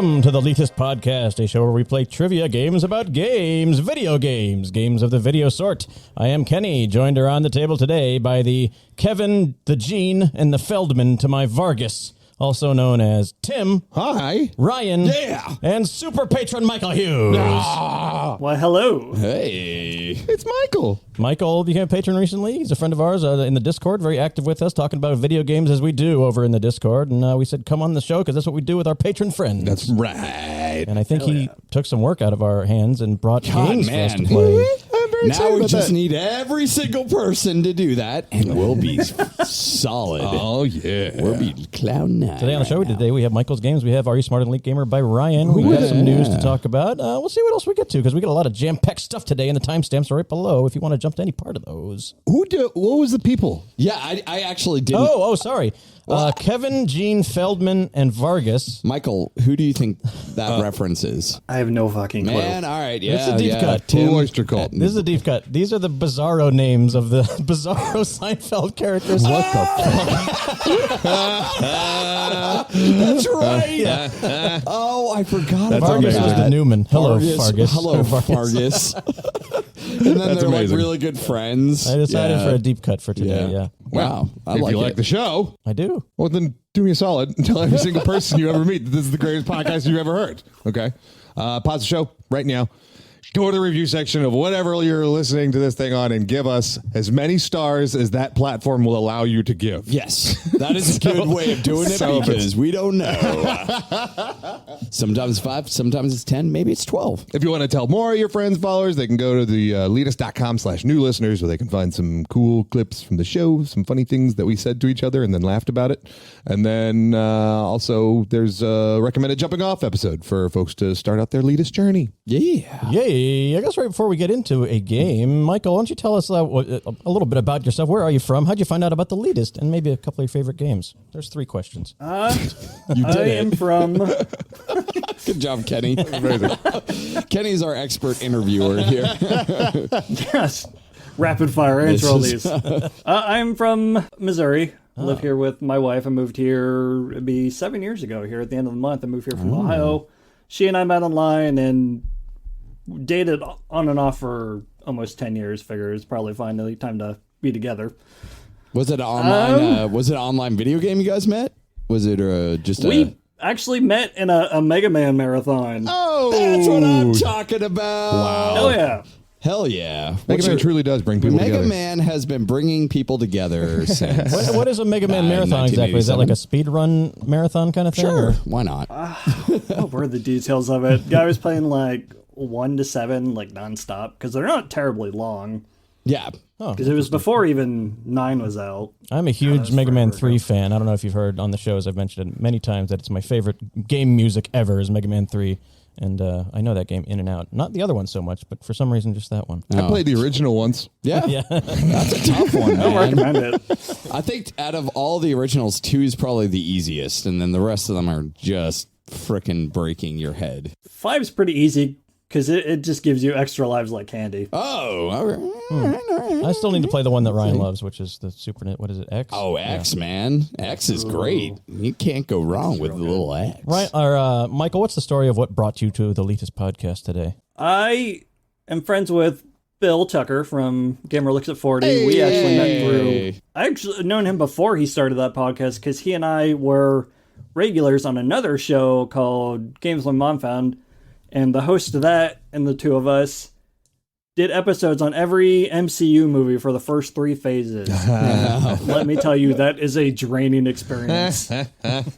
Welcome to the Leetist podcast, a show where we play trivia games about games, video games, games of the video sort. I am Kenny, joined around the table today by the Kevin, the Gene, and the Feldman to my Vargas, also known as Tim. Hi. Ryan. Yeah. And super patron Michael Hughes. Why, hello. Hey. It's Michael. Michael became a patron recently. He's a friend of ours in the Discord, very active with us, talking about video games as we do over in the Discord. And we said, come on the show, because that's what we do with our patron friends. That's right. And I think he took some work out of our hands and brought games for us to play. Now we just need every single person to do that, and we'll be solid. Oh, yeah. We'll be cloud nine. Today on the show, today we have Michael's Games. We have Are You Smarter Than Leet Gamer by Ryan. We got some news to talk about. We'll see what else we get to, because we got a lot of jam-packed stuff today, and the timestamps are right below if you want to jump to any part of those. What was the people? Yeah, I actually didn't. Oh, sorry. Kevin, Gene, Feldman, and Vargas. Michael, who do you think that reference is? I have no fucking clue. Man, all right, yeah. This is a deep cut. Tim, Oyster Cult. This is a deep cut. These are the Bizarro names of the Bizarro Seinfeld characters. What the fuck? That's right. Oh, I forgot That's about Vargas amazing. was the Newman. Hello, Vargas. Hello, Vargas. And then That's they're amazing. like really good friends. I decided for a deep cut for today, yeah. Wow. I If like you it. like the show, I do. well, then do me a solid and tell every single person you ever meet that this is the greatest podcast you've ever heard. Okay? Pause the show right now. Go to the review section of whatever you're listening to this thing on and give us as many stars as that platform will allow you to give. Yes, that is a good way of doing it because we don't know. Sometimes 5, sometimes it's 10, maybe it's 12. If you want to tell more of your friends, followers, they can go to the Leetist.com/new listeners where they can find some cool clips from the show, some funny things that we said to each other and then laughed about it. And then also there's a recommended jumping off episode for folks to start out their Leetist journey. Yeah. Yay. I guess right before we get into a game, Michael, why don't you tell us a little bit about yourself? Where are you from? How'd you find out about the Leetist? And maybe a couple of your favorite games. There's 3 questions. I am from... Good job, Kenny. Kenny's our expert interviewer here. Yes. Rapid fire answer all these. I'm from Missouri. I live here with my wife. I moved here, it'd be 7 years ago here at the end of the month. I moved here from Ohio. She and I met online and dated on and off for almost 10 years. Figure it's probably finally time to be together. Was it online? Was it an online video game you guys met? Was it We actually met in a Mega Man marathon. Oh, that's what I'm talking about. Wow. Oh yeah. Hell yeah. Mega Man truly does bring people Mega together. Man has been bringing people together since. What is a Mega Man marathon exactly? Is that like a speed run marathon kind of thing? Sure. Or? Why not? What were the details of it? Guy was playing like 1 to 7, like nonstop, because they're not terribly long. Yeah. Because it was before even 9 was out. I'm a huge Mega Man 3 fan. I don't know if you've heard on the shows, I've mentioned it many times that it's my favorite game music ever is Mega Man 3. And I know that game in and out. Not the other one so much, but for some reason, just that one. I played the original once. Yeah. That's a tough one, man. I recommend it. I think out of all the originals, 2 is probably the easiest, and then the rest of them are just frickin' breaking your head. 5's pretty easy, because it just gives you extra lives like candy. Oh, all right. I still need to play the one that Ryan loves, which is the Super What is it, X? Oh, X, man. X is great. You can't go wrong with the little X. Right, Michael, what's the story of what brought you to the Leetist podcast today? I am friends with Bill Tucker from Gamer Looks at 40. We actually met through... I actually known him before he started that podcast, because he and I were regulars on another show called Games My Mom Found, and the host of that and the two of us did episodes on every MCU movie for the first 3 phases. Let me tell you, that is a draining experience.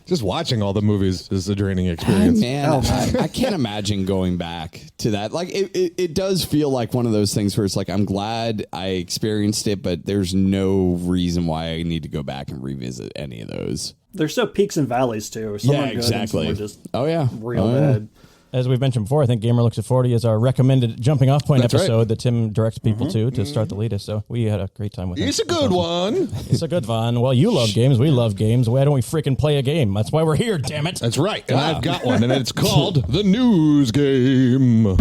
Just watching all the movies is a draining experience. Man, I can't imagine going back to that. Like, it does feel like one of those things where it's like, I'm glad I experienced it, but there's no reason why I need to go back and revisit any of those. There's so peaks and valleys, too. Some are good exactly. and some are just real bad. As we've mentioned before, I think Gamer Looks at 40 is our recommended jumping off point episode that Tim directs people to start the Leetist. So we had a great time with it. It's a good one. It's a good one. Well, you love games. We love games. Why don't we freaking play a game? That's why we're here, damn it. That's right. And I've got one, and it's called The News Game.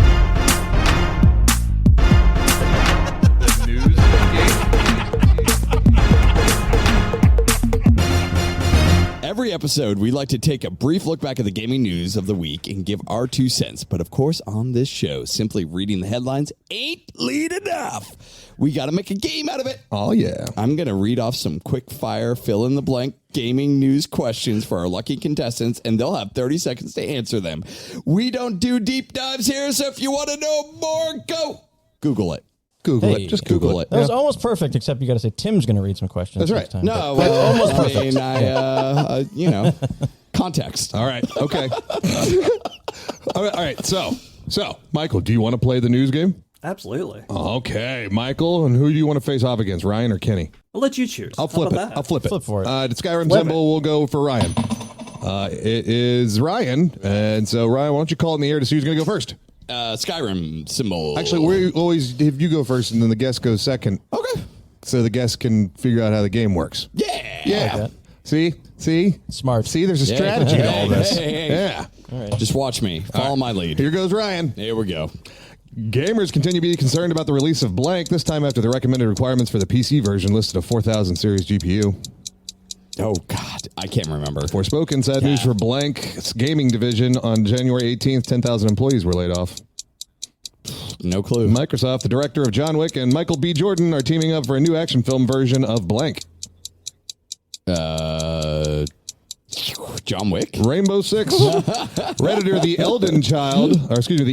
Every Every episode, we like to take a brief look back at the gaming news of the week and give our 2 cents. But of course, on this show, simply reading the headlines ain't lead enough. We got to make a game out of it. Oh, yeah. I'm going to read off some quick fire, fill in the blank gaming news questions for our lucky contestants, and they'll have 30 seconds to answer them. We don't do deep dives here, so if you want to know more, go Google it. Google it. Just Google it. That was almost perfect, except you got to say Tim's going to read some questions. That's right. next time. No, well, almost perfect. Context. All right. Okay. All right. So, Michael, do you want to play the news game? Absolutely. Okay, Michael, and who do you want to face off against, Ryan or Kenny? I'll let you choose. I'll flip it. How about that? I'll flip it. Flip for it. The Skyrim Flip symbol will go for Ryan. It is Ryan, and so Ryan, why don't you call it in the air to see who's going to go first? Skyrim symbol. Actually, we always have you go first, and then the guest goes second. Okay. So the guest can figure out how the game works. Yeah. Yeah. that. See? Smart. See, there's a strategy to all this. Hey. Yeah. All right. Just watch me. Follow my lead. Here goes Ryan. Here we go. Gamers continue to be concerned about the release of Blank, this time after the recommended requirements for the PC version listed a 4000 series GPU. Oh, God. I can't remember. Forspoken, sad news for Blank's gaming division. On January 18th, 10,000 employees were laid off. No clue. Microsoft, the director of John Wick, and Michael B. Jordan are teaming up for a new action film version of Blank. John Wick. Rainbow Six. Redditor, the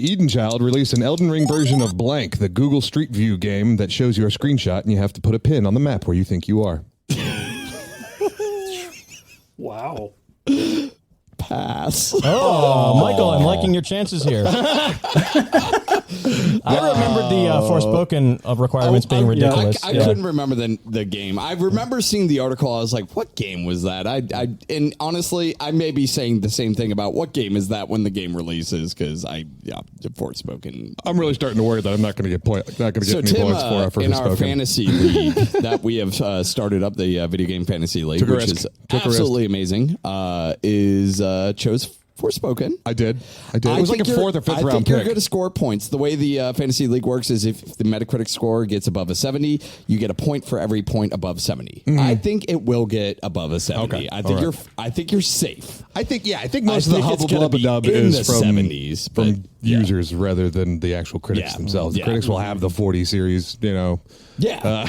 Eden Child, released an Elden Ring version of Blank, the Google Street View game that shows you a screenshot and you have to put a pin on the map where you think you are. Wow. Pass. Oh, Michael, I'm liking your chances here. I remembered the Forspoken requirements being ridiculous. I couldn't remember the game. I remember seeing the article. I was like, what game was that? And honestly, I may be saying the same thing about what game is that when the game releases, because Forspoken. I'm really starting to worry that I'm not going to get any Tim, points for in our Forspoken. fantasy league that we have started up, the video game fantasy league, which is absolutely amazing, chose Forspoken. I did. It was like a 4th or 5th round I think pick. you're going to score points. The way the fantasy league works is if the Metacritic score gets above a 70, you get a point for every point above 70. I think it will get above a 70. Okay. I think you're safe. I think most of the hubba-blubba-dub is the from 70s, from users rather than the actual critics themselves. The critics will have the 40 series, Yeah.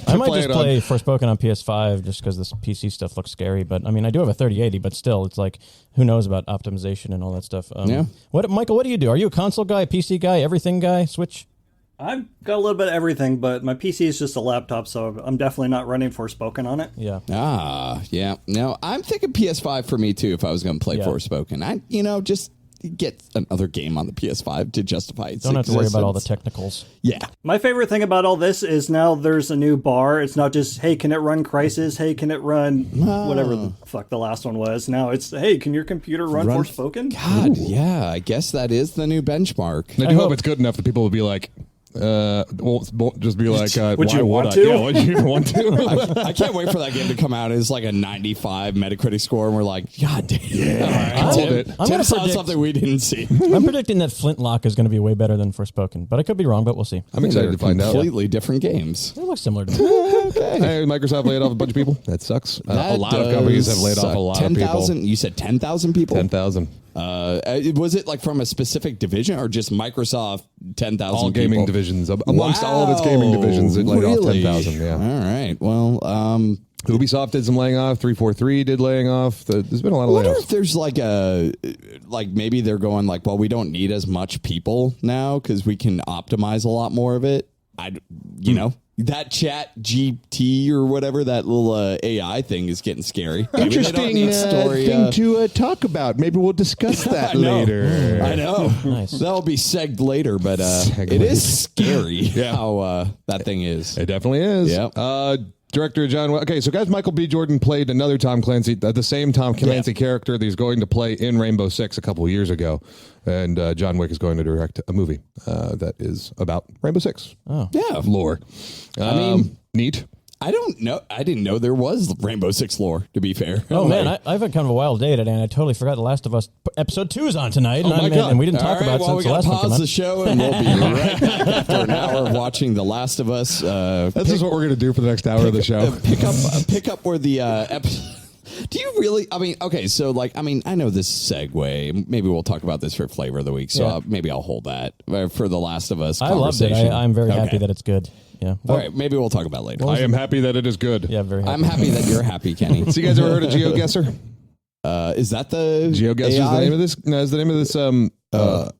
I might just play Forspoken on PS5 just because this PC stuff looks scary. But I mean, I do have a 3080, but still, it's like, who knows about optimization and all that stuff. Michael, what do you do? Are you a console guy, a PC guy, everything guy, Switch? I've got a little bit of everything, but my PC is just a laptop, so I'm definitely not running Forspoken on it. Yeah. Yeah. No, I'm thinking PS5 for me too. If I was going to play Forspoken, just get another game on the PS5 to justify its Don't have to worry about all the existence. technicals. Yeah. My favorite thing about all this is now there's a new bar. It's not just, hey, can it run Crysis? Hey, can it run whatever the fuck the last one was? Now it's, hey, can your computer run Forspoken? God, yeah. I guess that is the new benchmark. I do hope it's good enough that people will be like, won't just be like, would why you would want I? to? Yeah, would you even want to? I can't wait for that game to come out. It's like a 95 Metacritic score, and we're like, God damn. Yeah, All right, it. I'm Tim gonna saw predict- something we didn't see. I'm predicting that Flintlock is going to be way better than Forspoken, but I could be wrong, but we'll see. I'm excited to find out. Completely different games. It looks similar to me. Hey, Microsoft laid off a bunch of people. That sucks. A lot of companies have laid off a lot of people. 10,000? You said 10,000 people? 10,000. Was it like from a specific division or just Microsoft 10,000 All gaming people? divisions. Amongst all of its gaming divisions, it laid off 10,000. Yeah. All right. Well, Ubisoft did some laying off. 343 did laying off. There's been a lot of I wonder layoffs. if there's maybe they're going like, well, we don't need as much people now because we can optimize a lot more of it. That ChatGPT or whatever, that little AI thing is getting scary. Maybe they don't need story, thing to talk about. Maybe we'll discuss that I know. later. I know. Nice. That'll be segged later, but it is scary how that thing is. It definitely is. Yep. Director John. Okay, so guys, Michael B. Jordan played another Tom Clancy, the same Tom Clancy character that he's going to play in Rainbow Six a couple of years ago, and John Wick is going to direct a movie that is about Rainbow Six. Oh, Yeah. Lore. I mean, neat. I don't know. I didn't know there was Rainbow Six lore, to be fair. Oh, man, I've had kind of a wild day today, and I totally forgot The Last of Us episode 2 is on tonight. Oh, my God. And we didn't talk All right, about it well, since we the got to last one came pause out. the show, and we'll be right back after an hour of watching The Last of Us. This is what we're going to do for the next hour of the show. Pick up where the Do you really? I mean, okay, so I know this segue. Maybe we'll talk about this for flavor of the week. So maybe I'll hold that for the Last of Us. I loved it. I'm very happy that it's good. Yeah. All right, maybe we'll talk about it later. I am happy that it is good. Yeah, very happy. I'm happy that you're happy, Kenny. So you guys ever heard of GeoGuessr? Is that the GeoGuessr is the name of this? No, is the name of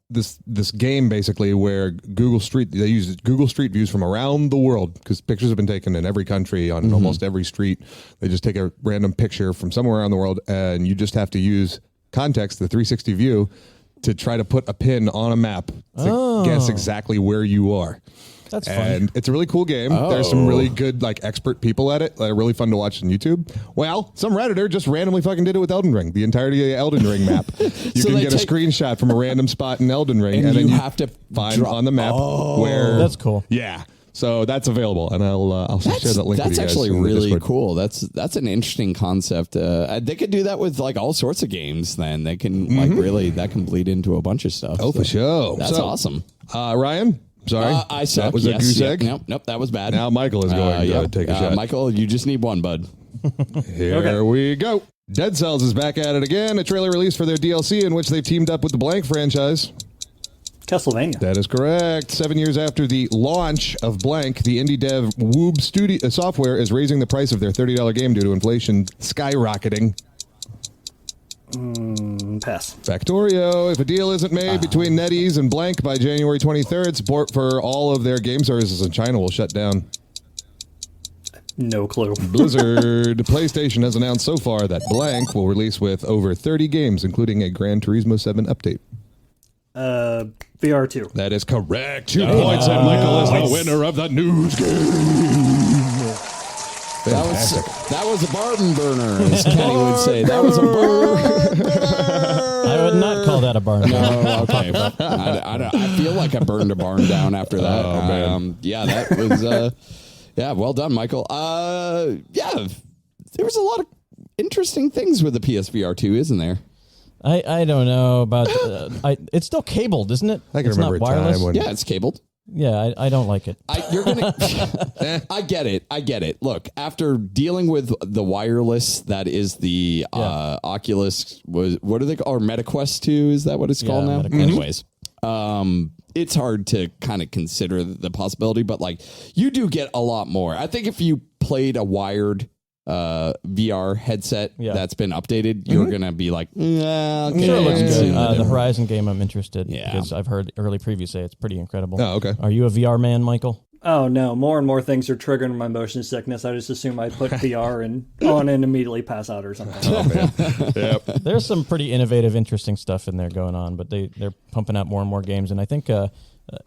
this this game basically where they use Google Street Views from around the world because pictures have been taken in every country on almost every street. They just take a random picture from somewhere around the world, and you just have to use context, the 360 view, to try to put a pin on a map to guess exactly where you are. That's fun. And it's a really cool game. There's some really good, expert people at it that are really fun to watch on YouTube. Well, some Redditor just randomly fucking did it with Elden Ring. The entirety of the Elden Ring map. You can get a screenshot from a random spot in Elden Ring, and then you have to find on the map where. That's cool. Yeah. So that's available, and I'll share that link with you guys. That's actually really cool. That's an interesting concept. They could do that with all sorts of games. Then they can really that can bleed into a bunch of stuff. Oh, for sure. That's awesome. Ryan. Sorry, I suck. That was a goose egg. Nope, that was bad. Now Michael is going to take a shot. Michael, you just need one, bud. Here we go. Dead Cells is back at it again. A trailer released for their DLC in which they've teamed up with the Blank franchise. Castlevania. That is correct. 7 years after the launch of Blank, the indie dev Woob Studio Software is raising the price of their $30 game due to inflation skyrocketing. Pass. Factorio. If a deal isn't made between NetEase and Blank by January 23rd, support for all of their game services in China will shut down. No clue. Blizzard. PlayStation has announced so far that Blank will release with over 30 games, including a Gran Turismo 7 update. VR2. That is correct. 2 points, and Michael is the winner of the news game. That was a barn burner, as Kenny would say. That was a barn burner. I would not call that a barn burner. No, okay. But I feel like I burned a barn down after that. Oh, man. That was, well done, Michael. There was a lot of interesting things with the PSVR 2, isn't there? I don't know about. It's still cabled, isn't it? I can it's remember not a time wireless. when. Yeah, it's cabled. Yeah, I don't like it. I get it. Look, after dealing with the wireless, that is the Oculus. What do they call? Or MetaQuest 2? Is that what it's called now? Anyways, it's hard to kind of consider the possibility, but you do get a lot more. I think if you played a wired VR headset that's been updated, you're gonna be like, okay. Sure, it looks good. The Horizon game, I'm interested because I've heard early previews say it's pretty incredible. Oh, okay. Are you a VR man, Michael? Oh no, more and more things are triggering my motion sickness. I just assume I put VR on and immediately pass out or something. Oh, man. Yep. There's some pretty innovative, interesting stuff in there going on, but they're pumping out more and more games, and I think I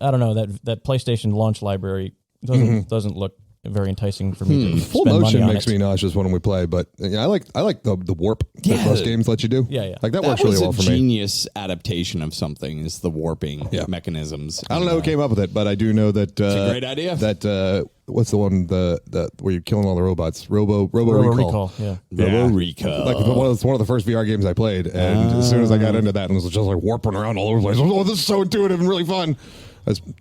don't know that PlayStation launch library doesn't look very enticing for me to Full spend motion money on makes it. me nauseous when we play, but I like the warp that most games let you do. Yeah. That works really well for me. That was a genius adaptation of something, is the warping mechanisms. I don't know who came up with it, but I do know that it's a great idea. That what's the one the where you're killing all the robots? Robo Recall. Yeah. Robo Recall. Like one of the first VR games I played, and as soon as I got into that and was just warping around all over the place, oh, this is so intuitive and really fun.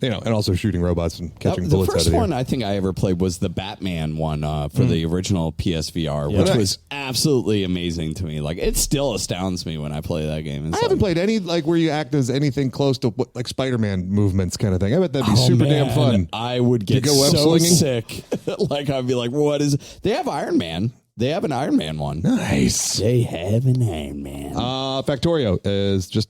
And also shooting robots and catching bullets out of the the first one I think I ever played was the Batman one for the original PSVR, which was absolutely amazing to me. It still astounds me when I play that game. I haven't played any where you act as anything close to Spider-Man movements kind of thing. I bet that'd be super damn fun. I would get so sick. I'd be like, what is... They have Iron Man. They have an Iron Man one. Nice. They have an Iron Man. Factorio is just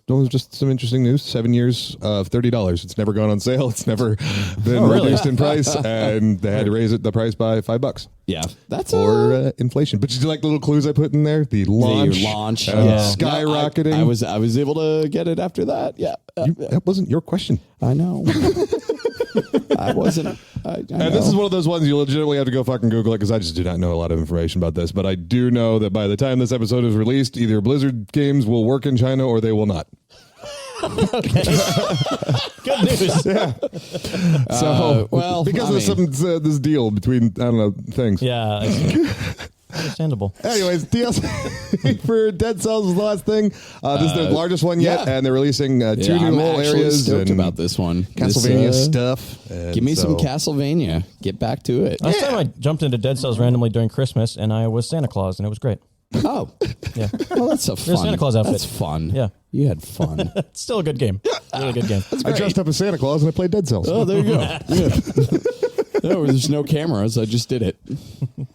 some interesting news. 7 years of $30. It's never gone on sale. It's never been reduced in price, and they had to raise the price by $5. Yeah, that's for inflation. But did you like the little clues I put in there? The launch, skyrocketing. No, I was able to get it after that. Yeah, that wasn't your question. I know. I wasn't. And this is one of those ones you legitimately have to go fucking Google it, because I just do not know a lot of information about this. But I do know that by the time this episode is released, either Blizzard games will work in China or they will not. Okay. Good news. Yeah. So, because of this deal between, I don't know, things. Yeah. Understandable. Anyways, DLC for Dead Cells is the last thing. This is their largest one yet, and they're releasing 2 new whole areas. I'm stoked about this one. Castlevania stuff. Give me some Castlevania. Get back to it. Last time I jumped into Dead Cells randomly during Christmas, and I was Santa Claus, and it was great. Oh, Yeah. well, that's a fun. There's Santa Claus outfit. That's fun. Yeah. You had fun. It's still a good game. Really good game. I dressed up as Santa Claus and I played Dead Cells. Oh, there you go. Yeah. No, there's no cameras. I just did it.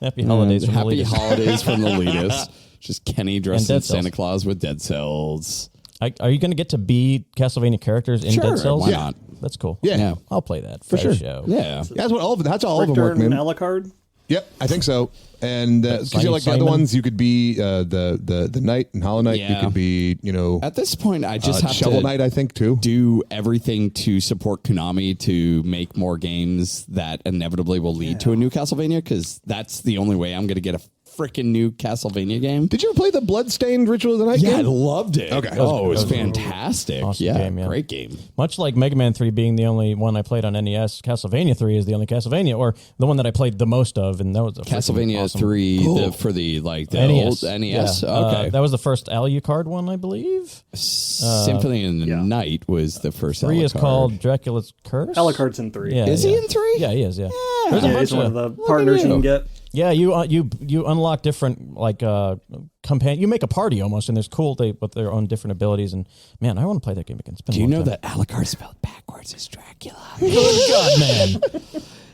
Happy holidays from the Happy Leetist. holidays from the Leetist. Just Kenny dressed And as Dead Cells. Santa Claus with Dead Cells. Are you going to get to be Castlevania characters in Sure, Dead Cells? why not? That's cool. Yeah. I'll play that For for sure. show. Yeah. That's what that's all of them Richter work, man. and Alucard. Yep, I think so. And because you're like the other Simon. ones, you could be the Knight and Hollow Knight. You Yeah. could be, At this point, I just have Shovel to Knight, I think, too. do everything to support Konami to make more games that inevitably will lead to a new Castlevania, because that's the only way I'm going to get a freaking new Castlevania game. Did you ever play the Bloodstained Ritual of the Night Yeah, I game? loved it. Okay. Oh, it was That was a fantastic. awesome Yeah, game, yeah. great game. Much like Mega Man 3 being the only one I played on NES, Castlevania 3 is the only Castlevania, or the one that I played the most of, and that was a freaking Castlevania awesome 3 for the NES. old NES. Yeah. Okay. That was the first Alucard one, I believe. Symphony in the yeah. Night was the first. 3 is Alucard. called Dracula's Curse. Alucard's in 3. Yeah, Is yeah. he in 3? Yeah, he is. Yeah, there's a Yeah, bunch he's one of of the partners you you. can get. yeah. You unlock different companion. You make a party almost, and there's cool with their own different abilities. And man, I want to play that game again. It's been Do a you long know time. that Alucard spelled backwards is Dracula? Good God, man!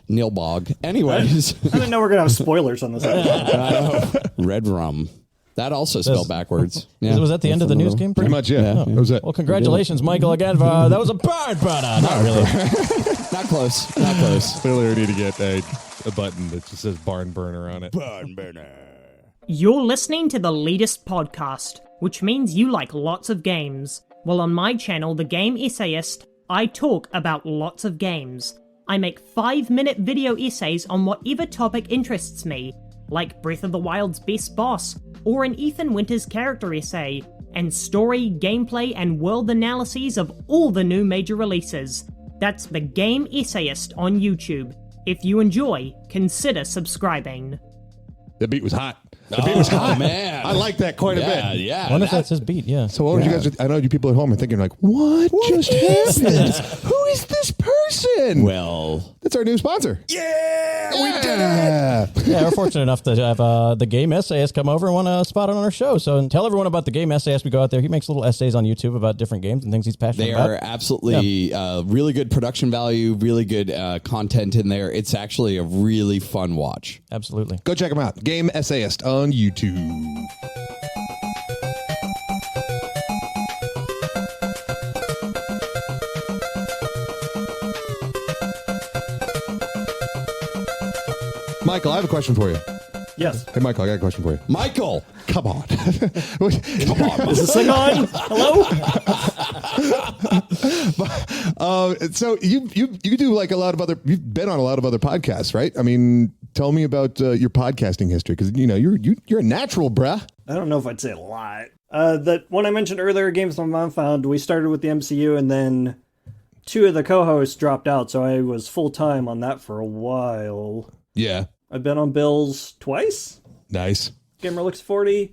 Neil Bog. Anyways, I didn't know we're gonna have spoilers on this episode. I know. Red Rum. That also spelled backwards. Yeah. Was that the end of the news game? Pretty much, yeah. That was it. Well, congratulations, Michael, again. That was a barn burner. Not really. Not close. Not close. Clearly, we need to get a button that just says Barn Burner on it. Barn burner. You're listening to the Leetist podcast, which means you like lots of games. Well, on my channel, The Game Essayist, I talk about lots of games. I make 5-minute video essays on whatever topic interests me, like Breath of the Wild's best boss, or an Ethan Winters character essay, and story, gameplay, and world analyses of all the new major releases. That's The Game Essayist on YouTube. If you enjoy, consider subscribing. The beat was hot. The beat was hot. Man. I like that quite a Yeah, bit. yeah. I wonder if that's his beat. Yeah. So what would you guys? I know you people at home are thinking like, what just happened? Who is this person? Well, That's our new sponsor. yeah, we did it. Yeah, we're fortunate enough to have the Game Essayist come over and want to spot on our show. So tell everyone about the Game Essayist. We go out there. He makes little essays on YouTube about different games and things he's passionate They about. are absolutely really good production value, really good content in there. It's actually a really fun watch. Absolutely. Go check them out. Game Essayist on YouTube. Michael, I have a question for you. Yes. Hey, Michael, I got a question for you. Michael, Come on. come on. Is this thing on? Hello? So you do like a lot of other. You've been on a lot of other podcasts, right? I mean, tell me about your podcasting history, because you're a natural, bruh. I don't know if I'd say a lot. That one I mentioned earlier, Games My Mom Found, we started with the MCU, and then 2 of the co-hosts dropped out, so I was full-time on that for a while. Yeah. I've been on Bill's twice. Nice. Gamer Looks 40.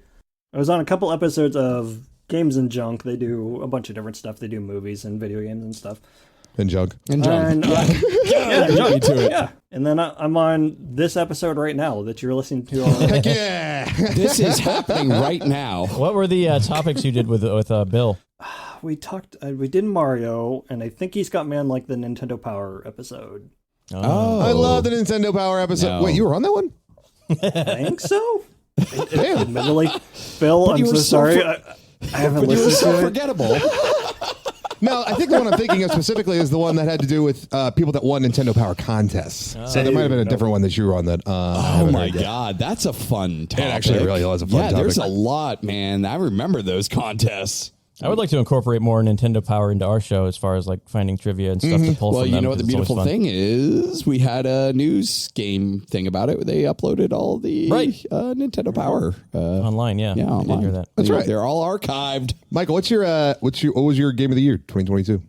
I was on a couple episodes of Games and Junk. They do a bunch of different stuff. They do movies and video games and stuff. And jug. And John. And, yeah, Junk. Yeah. And then I'm on this episode right now that you're listening to. Heck yeah. This is happening right now. What were the topics you did with Bill? We did Mario, and I think he's got me on like the Nintendo Power episode. Oh, I love the Nintendo Power episode. No. Wait, you were on that one? I think so. Damn. Admittedly, Bill, I'm you so were so sorry. I haven't But you were listened so to it. forgettable. No, I think the one I'm thinking of specifically is the one that had to do with people that won Nintendo Power contests. So there might have been a different one that you were on that. Oh my God, that's a fun topic. It actually really was a fun Yeah, there's a topic. lot, man. I remember those contests. I would like to incorporate more Nintendo Power into our show as far as like finding trivia and stuff to pull Well, from you them, know what the 'cause it's always beautiful fun. thing is? We had a news game thing about it. They uploaded all the Nintendo Power Online, yeah. Yeah, I did online. hear that. That's right. They're all archived. Michael, what was your game of the year 2022?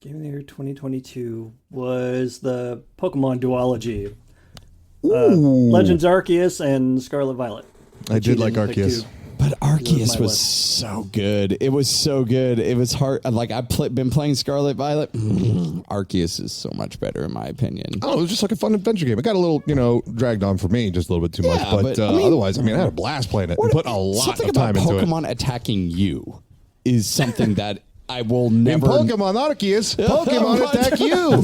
Game of the Year 2022 was the Pokemon duology. Legends Arceus and Scarlet Violet. I did like You didn't pick Arceus. two. But Arceus my was list. so good. It was so good. It was hard. Like, I've been playing Scarlet Violet. Arceus is so much better, in my opinion. Oh, it was just like a fun adventure game. It got a little, dragged on for me, just a little bit too much. But otherwise, I had a blast playing it. And put a lot of time into it. Something about Pokemon attacking you is something that I will In never. Pokemon Arceus, Pokemon attack you.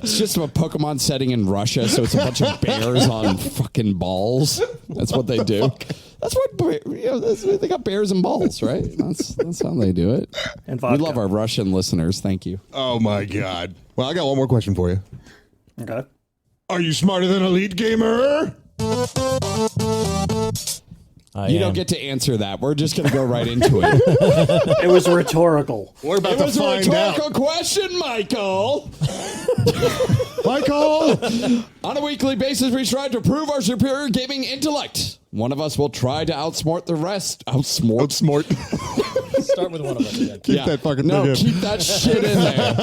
It's just a Pokemon setting in Russia, so it's a bunch of bears on fucking balls. That's what they do. That's what they got, bears and balls, right? That's how they do it. And we vodka. love our Russian listeners. Thank you. Oh my God. Well, I got one more question for you. Okay. Are you smarter than a Leet Gamer? You don't get to answer that. We're just going to go right into it. It was rhetorical. We're about It to was a find rhetorical out. question, Michael. Michael! On a weekly basis, we strive to prove our superior gaming intellect. One of us will try to outsmart the rest. Outsmart. Start with one of us again. Keep that fucking thing in. keep that shit in there.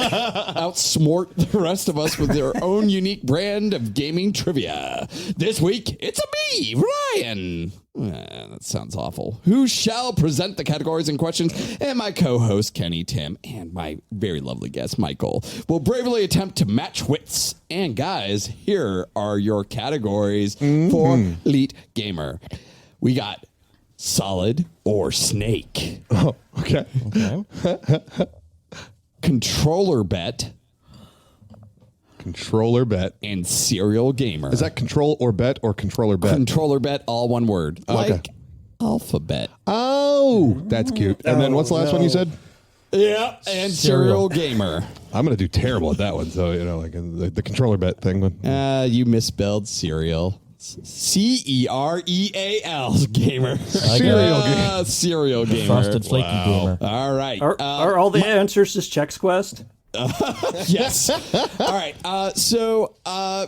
Outsmart the rest of us with their own unique brand of gaming trivia. This week, it's a me, Ryan. That sounds awful. Who shall present the categories and questions? And my co-host, Kenny, Tim, and my very lovely guest, Michael, will bravely attempt to match wits. And guys, here are your categories for Leet Gamer. We got solid or snake. Oh, okay. Controller bet. Controller bet. And serial gamer. Is that control or bet or controller bet? Controller bet, all one word. Okay. Like alphabet. Oh, that's cute. And then what's the last one you said? Yeah, and serial gamer. I'm going to do terrible at that one. So, like the controller bet thing. You misspelled cereal. Cereal gamer. Serial gamer. Serial gamer. Frosted Flaky Gamer. All right. Are all the answers just Chex Quest? Yes. All right. So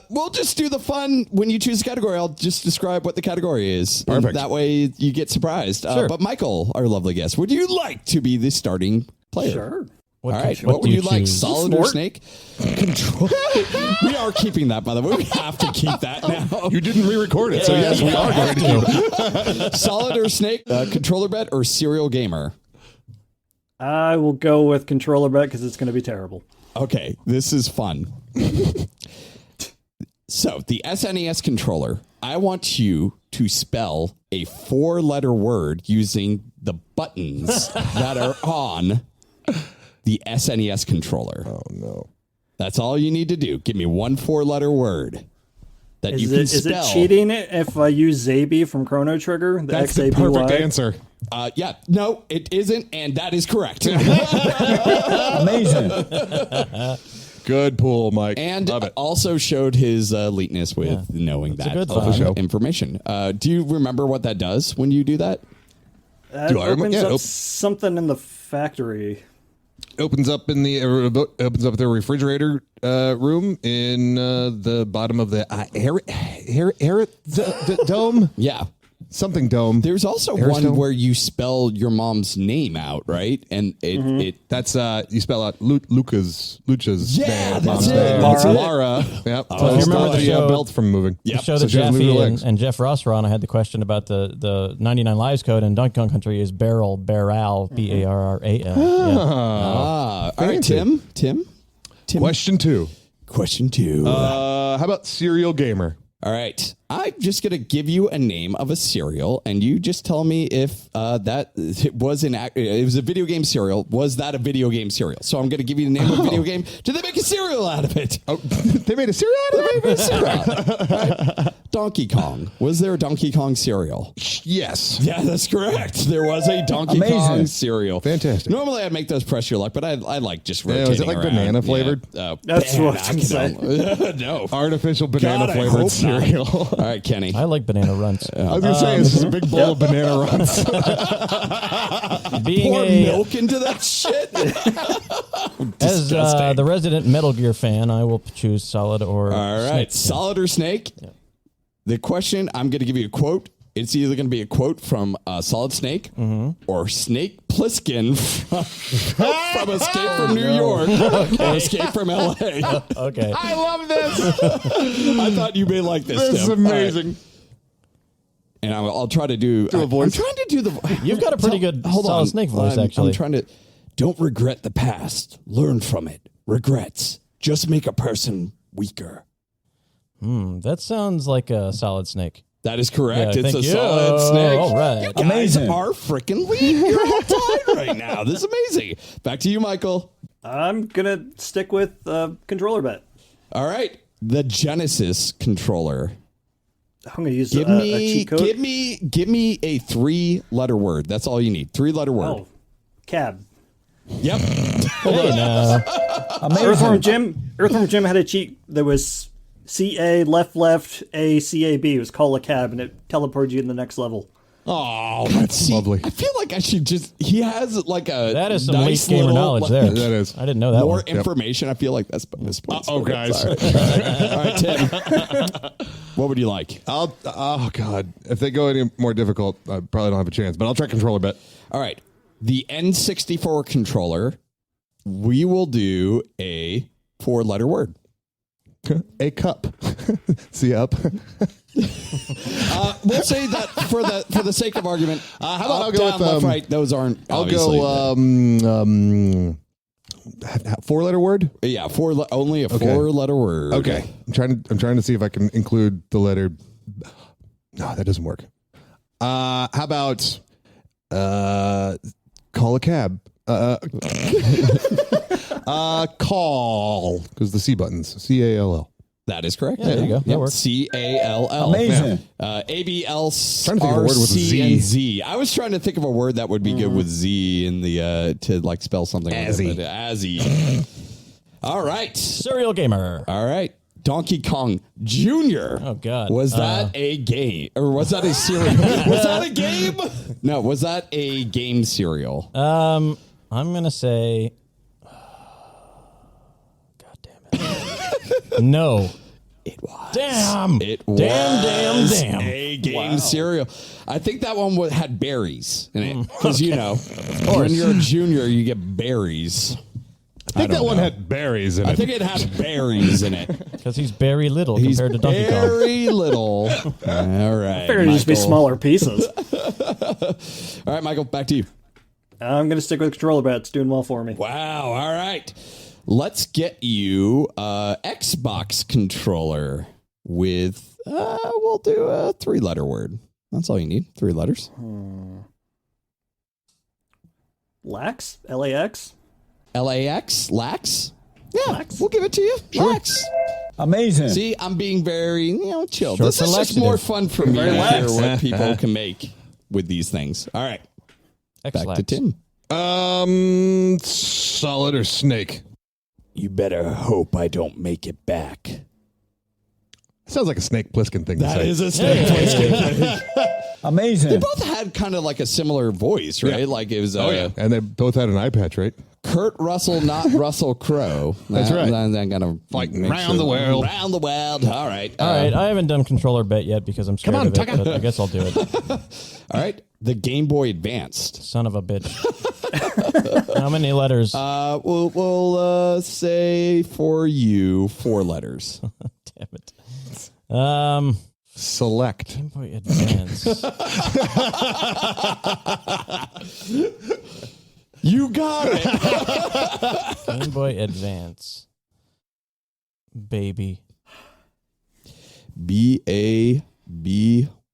we'll just do the fun. When you choose a category, I'll just describe what the category is. Perfect. And that way you get surprised. Sure. But Michael, our lovely guest, would you like to be the starting player? Sure. All right. What What do would you you like, choose? solid or snake? Control. We are keeping that, by the way. We have to keep that now. You didn't re-record it, so yes, we are going to keep it. Solid or snake? Controller bet or serial gamer? I will go with controller bet because it's going to be terrible. Okay, this is fun. So, the SNES controller, I want you to spell a 4-letter word using the buttons that are on the SNES controller. Oh, no. That's all you need to do. Give me one 4-letter word that you can Is it spell. cheating if I use Zaby from Chrono Trigger? That's the XABY? perfect answer. Yeah, no, it isn't, and that is correct. Amazing. Good pull, Mike. And Love it. also showed his eliteness with knowing that good thought. Show. information. Do you remember what that does when you do that? Do I remember? Opens Yeah, up something in the factory. Opens up in the refrigerator room in the bottom of the dome. Yeah. Something dome. There's also Aerostone? one where you spell your mom's name out, right? And it That's you spell out Lucha's Yeah, name. that's Mom's it. name. That's it. Lara. Yep. if you remember the show- belt from moving. Yep. The show So that she doesn't move her Jaffe legs. and Jeff Ross were on, I had the question about the 99 Lives code, and Donkey Kong Country is barrel, barral, Barral. Yeah. all right, Tim. Question 2. Question 2. How about serial gamer? All right. I'm just going to give you a name of a cereal, and you just tell me if it was a video game cereal. Was that a video game cereal? So I'm going to give you the name of a video game. Did they make a cereal out of it? Oh, they made a cereal out of it? Right. Donkey Kong. Was there a Donkey Kong cereal? Yes. Yeah, that's correct. There was a Donkey Kong cereal. Fantastic. Normally, I'd make those press your luck, but I like just Yeah, rotating was it like around. banana flavored? Yeah. That's what I was gonna say. No. Artificial banana God, I flavored hope not. cereal. All right, Kenny. I like banana runts. I was going to say, it's just a big bowl of banana runs. Being Pour a milk into that shit. as the resident Metal Gear fan, I will choose solid or All right, snake. solid or snake? The question, I'm going to give you a quote. It's either going to be a quote from Solid Snake or Snake Plissken from Escape from New York or Escape from L.A. Okay. I love this. I thought you may like this, This is Tim. amazing. and I'll try to do a voice. I'm trying to do the. You've got a pretty good solid snake voice, actually. I'm trying to. Don't regret the past. Learn from it. Regrets just make a person weaker. That sounds like a solid snake. That is correct. Yeah, it's thank a you. solid snake. All right. You guys are freaking Leet. You're all tied right now. This is amazing. Back to you, Michael. I'm gonna stick with controller bet. All right. The Genesis controller. I'm gonna use Give a me cheat code. give me a 3-letter word. That's all you need. 3-letter word. Oh, cab. Yep. Hey, now. Earthworm Jim had a cheat that was CA left A CAB. It was call a cab, and it teleported you in the next level. Oh, that's lovely. I feel like I should just. He has like a. That is some nice Leet Gamer little, knowledge there. That is. I didn't know that More one. information. I feel like that's bonus points. Uh-oh, guys. All right, Tim. What would you like? Oh God! If they go any more difficult, I probably don't have a chance. But I'll try controller bet. All right. The N64 controller. We will do a 4-letter word. A cup. See up. We'll say that for the sake of argument. How about up, I'll go down, with left, right. Those aren't. I'll obviously, go 4-letter word. yeah, only a 4-letter word. Okay. I'm trying to see if I can include the letter. No, that doesn't work. How about call a cab? Call, because the C buttons. CALL. That is correct. Yeah, there you go. That works. CALL. Amazing. ABL, Trying to think of a word with a Z. and Z. I was trying to think of a word that would be good with Z in the to like spell something. Azzy. Azzy. All right. Serial gamer. All right. Donkey Kong Jr. Oh, God. Was that a game? Or was that a cereal? Was that a game? No, was that a game cereal? I'm going to say... God damn it. No. It was. Damn. It was Damn. a game cereal. I think that one had berries in it. Because, you know, when you're a junior, you get berries. I think that one had berries in it. I think it had berries in it. Because he's very little He's compared to Donkey Kong. very little. All right. Figured it'd just be Michael. smaller pieces. All right, Michael, back to you. I'm gonna stick with controller bet. It's doing well for me. Wow. All right. Let's get you Xbox controller with, we'll do a 3-letter word. That's all you need. 3 letters. Lax? LAX? LAX? Lax? Yeah, Lax. we'll give it to you. Lax. Amazing. See, I'm being very, chill. Short This is and just more laxative. fun for me Very to hear lax. what people can make with these things. All right. Back to X-Lax. Tim. Solid or snake? You better hope I don't make it back. Sounds like a Snake Plissken thing to That say. is a snake Plissken. Amazing. They both had kind of like a similar voice, right? Yeah. Like it was And they both had an eye patch, right? Kurt Russell, not Russell Crowe. That's right. That kind of Fighting round the world. Round the world. All right. All right, I haven't done controller bet yet because I'm scared Come on, of it, Tucker. but I guess I'll do it. All right. The Game Boy Advanced. Son of a bitch. How many letters? We'll say for you 4 letters. Damn it. Select. Game Boy Advance. You got it. Game Boy Advance. Baby. BABY.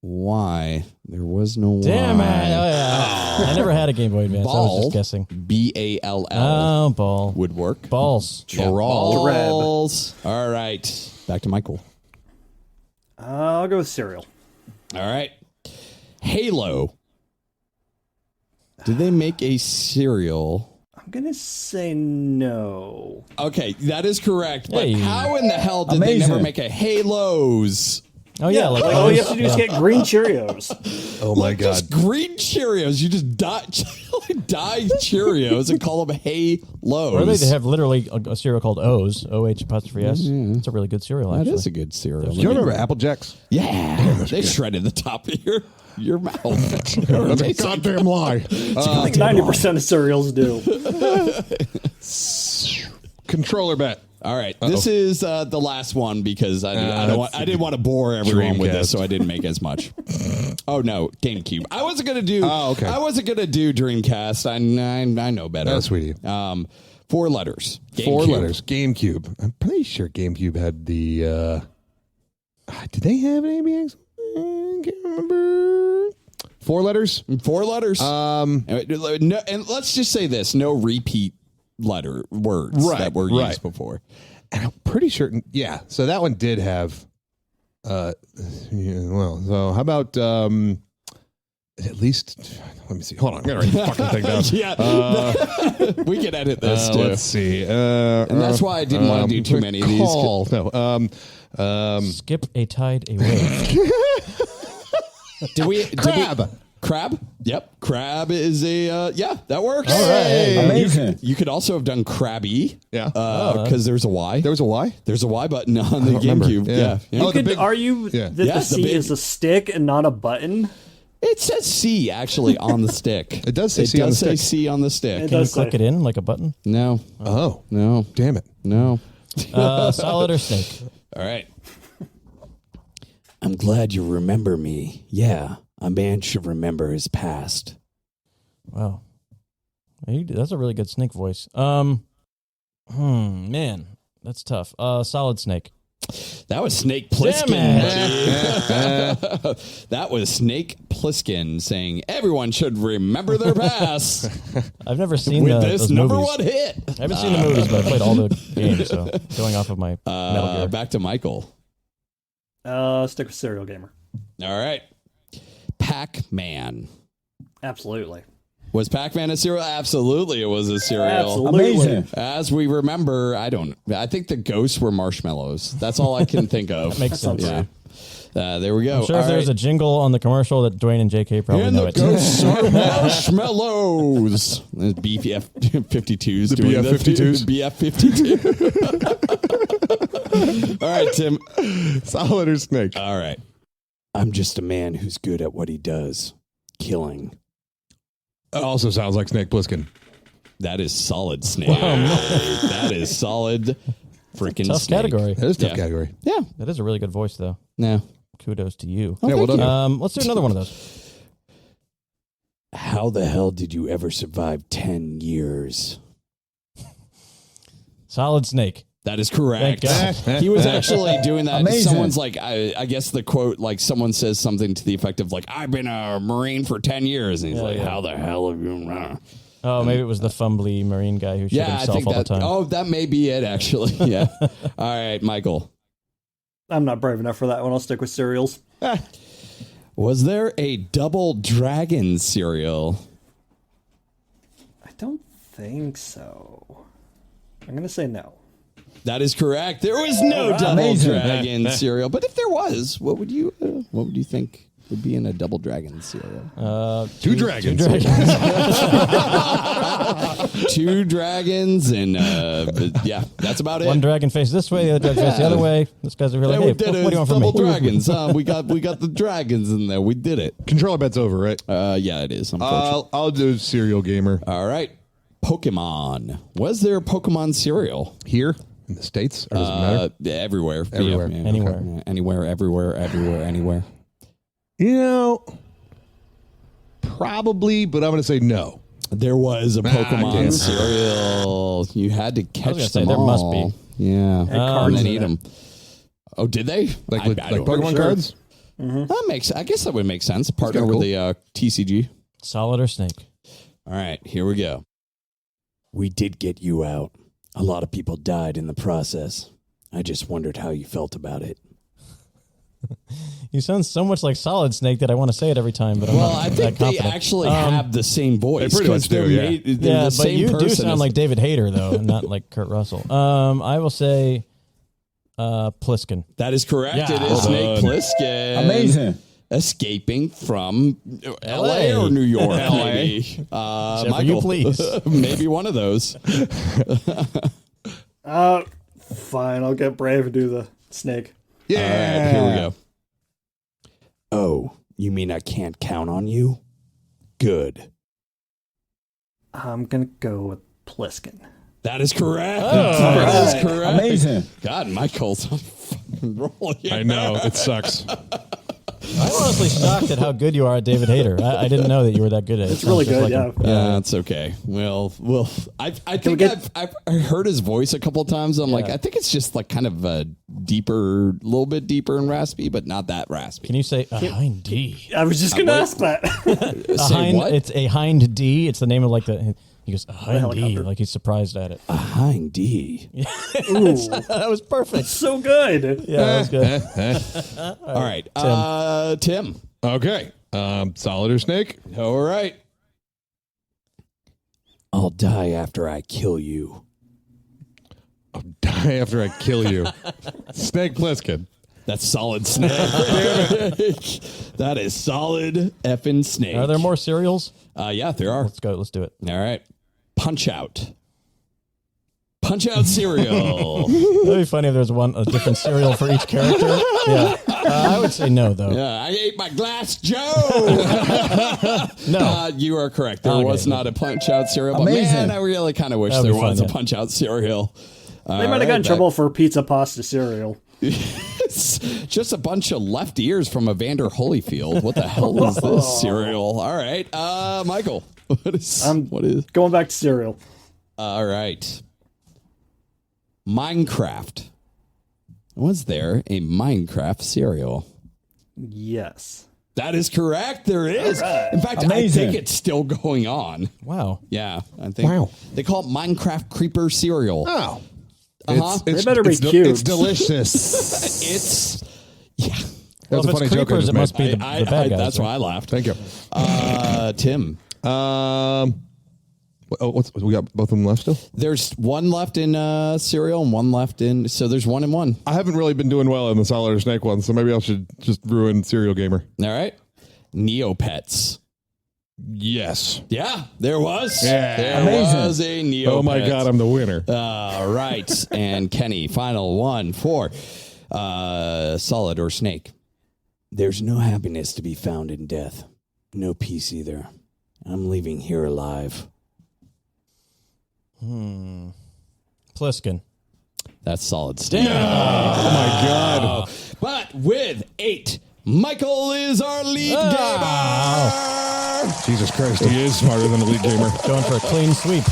There was no Damn it. Y. Oh, yeah. I never had a Game Boy Advance. I was Ball. just guessing. BALL Oh, ball. would work. Balls. Balls. All right. Back to Michael. I'll go with cereal. All right. Halo. Did they make a cereal? I'm gonna say no. Okay, that is correct. But Hey. how in the hell did they Amazing. never make a Halos? Oh, yeah. Like, all you have to do is get green Cheerios. Oh my God. Just green Cheerios. You just dye Cheerios and call them Halos. Or they have literally a cereal called O's. OH apostrophe S. It's a really good cereal, That actually. is a good cereal. Do you remember Apple Jacks? Yeah, they shredded the top of your mouth. That's a goddamn lie. I think 90% of cereals do. Controller bet. All right. This is the last one because I didn't want to bore everyone with this, so I didn't make as much. Oh no, GameCube. I wasn't gonna do. Oh, okay. I wasn't gonna do Dreamcast. I know better. That's sweet of you. 4 letters. GameCube. 4 letters. GameCube. I'm pretty sure GameCube had the. Did they have an ABX? I can't remember. 4 letters. 4 letters. No, and let's just say this: no repeat words that were used before. And I'm pretty sure. Yeah. So that one did have. So how about at least? Let me see. Hold on. I'm gonna write the fucking thing down. Yeah. We can edit this too. Let's see. And that's why I didn't want to do too many of these. No. Skip a tide away. Crab. Crab? Yep. Crab is a, that works. All right. Amazing. You could also have done crabby. Yeah. Because there's a Y. There was a Y? There's a Y button on the don't remember. GameCube. Yeah. Yeah. You could argue that the the C big- is a stick and not a button. It says C actually on the stick. It does say C on the stick. C on the stick. It Can you does click say- it in like a button? No. Oh. No. Damn it. No. Solid or snake? All right. I'm glad you remember me. Yeah. A man should remember his past. Wow. That's a really good snake voice. Man, that's tough. Solid snake. That was Snake Plissken. That was Snake Plissken saying everyone should remember their past I've never seen with this those number movies. one hit. I haven't seen the movies, but I played all the games. So going off of my Metal Gear. Back to Michael. Stick with Serial Gamer. All right. Pac-Man. Absolutely. Was Pac-Man a cereal? Absolutely, it was a cereal. Absolutely. Amazing. As we remember, I think the ghosts were marshmallows. That's all I can think of. Makes sense. Yeah. There we go. I'm sure if there's a jingle on the commercial that Dwayne and JK probably and know the it. ghosts are marshmallows. The BF-52s. The BF-52s? BF-52. All right, Tim. Solid or snake? All right. I'm just a man who's good at what he does. Killing. It also sounds like Snake Plissken. That is solid, Snake. That is solid freaking Tough Snake. category. That is a tough category. Yeah. That is a really good voice, though. No. Kudos to you. Yeah, well done. Let's do another one of those. How the hell did you ever survive 10 years? Solid snake. That is correct. Thank God. He was actually doing that. Amazing. Someone's like, I guess the quote, like someone says something to the effect of like, I've been a Marine for 10 years. And he's like, how the hell have you... Oh, maybe it was the fumbly Marine guy who shot I himself think all that, the time. Oh, that may be it, actually. Yeah. All right, Michael. I'm not brave enough for that one. I'll stick with cereals. Was there a double dragon cereal? I don't think so. I'm going to say no. That is correct. There was no double Amazing. dragon cereal. But if there was, what would you think would be in a double dragon cereal? Two dragons. Two dragons and yeah, that's about it. One dragon face this way, the other dragon face the other way. This guy's really Yeah, like, we hey, did what it. do you want from Double me? dragons. We got the dragons in there. We did it. Controller bet's over, right? Yeah, it is. Unfortunately. I'll do Serial Gamer. All right. Pokemon. Was there a Pokemon cereal? Here in the States? Or does it matter? Everywhere. Everywhere. Yeah, Anywhere. okay. Yeah, anywhere, everywhere, anywhere. You know, probably, but I'm going to say no. There was a Pokemon damn. cereal. You had to catch gonna say, them there must all. be. Yeah. cards and in eat it. them. Oh, did they? Like I don't Pokemon know. cards? That makes. I guess that would make sense. Partner kinda with the TCG. Solid or snake? All right, here we go. We did get you out. A lot of people died in the process. I just wondered how you felt about it. You sound so much like Solid Snake that I want to say it every time, but I'm Well, not I that think they confident. actually have the same voice. They pretty much 'cause they're do, yeah. they're Yeah, the but same you do person sound as- like David Hayter, though, and not like Kurt Russell. I will say Pliskin. That is correct. Yeah. It is Well Snake done. Plissken. Amazing. Escaping from LA. or New York, LA. maybe. Whichever Michael, you please. maybe one of those. Fine, I'll get brave and do the snake. Yeah. All right, here we go. Oh, you mean I can't count on you? Good. I'm going to go with Pliskin. That is correct. That is correct. Amazing. God, Michael's on a fucking roll here. I know it sucks. I'm honestly shocked at how good you are at David Hayter. I didn't know that you were that good at it. It's really good, yeah. That's okay. Well, I think I've heard his voice a couple of times. I'm like, I think it's just like kind of a deeper, little bit deeper and raspy, but not that raspy. Can you say a hind D? I was just going to ask that. Say what? It's a hind D. It's the name of like the. He goes a hind D, helicopter. like he's surprised at it. A hind D. That was perfect. So good. Yeah, that was good. All right. Tim. Okay. Solid or snake? All right. I'll die after I kill you. Die after I kill you. Snake Plissken. That's solid snake. That is solid effing snake. Are there more cereals? Yeah, there are. Let's go. Let's do it. All right. Punch out. Punch out cereal. That'd be funny if there's a different cereal for each character. Yeah. I would say no, though. Yeah, I ate my glass Joe. No. You are correct. There Okay. was not a punch out cereal. But Amazing. man, I really kind of wish That'd there be fun, was a yeah. punch out cereal. They might have gotten in trouble for pizza pasta cereal. It's just a bunch of left ears from Evander Holyfield. What the hell is this cereal? All right. Michael. What is? Going back to cereal. All right. Minecraft. Was there a Minecraft cereal? Yes. That is correct. There is. In fact, Amazing. I think it's still going on. Wow. Yeah, I think. Wow. They call it Minecraft Creeper cereal. Oh. They better be cute. It's delicious. It's yeah. Well, That's a if funny it's joke I creepers, just it made. must be the bad guys. That's right? why I laughed. Thank you. Tim, We got both of them left still? there's one left in cereal and one left in. So there's 1 and 1. I haven't really been doing well in the solid or snake one, so maybe I should just ruin Serial Gamer. All right. Neopets. Yes. Yeah, there was. Yeah. There Amazing. was a Neopets. Oh my God, I'm the winner. All right. And Kenny, final one for solid or snake. There's no happiness to be found in death. No peace either. I'm leaving here alive. Pliskin. That's solid snake. Oh my God. But with 8, Michael is our lead gamer. Jesus Christ, he is smarter than a Leet Gamer. Going for a clean sweep.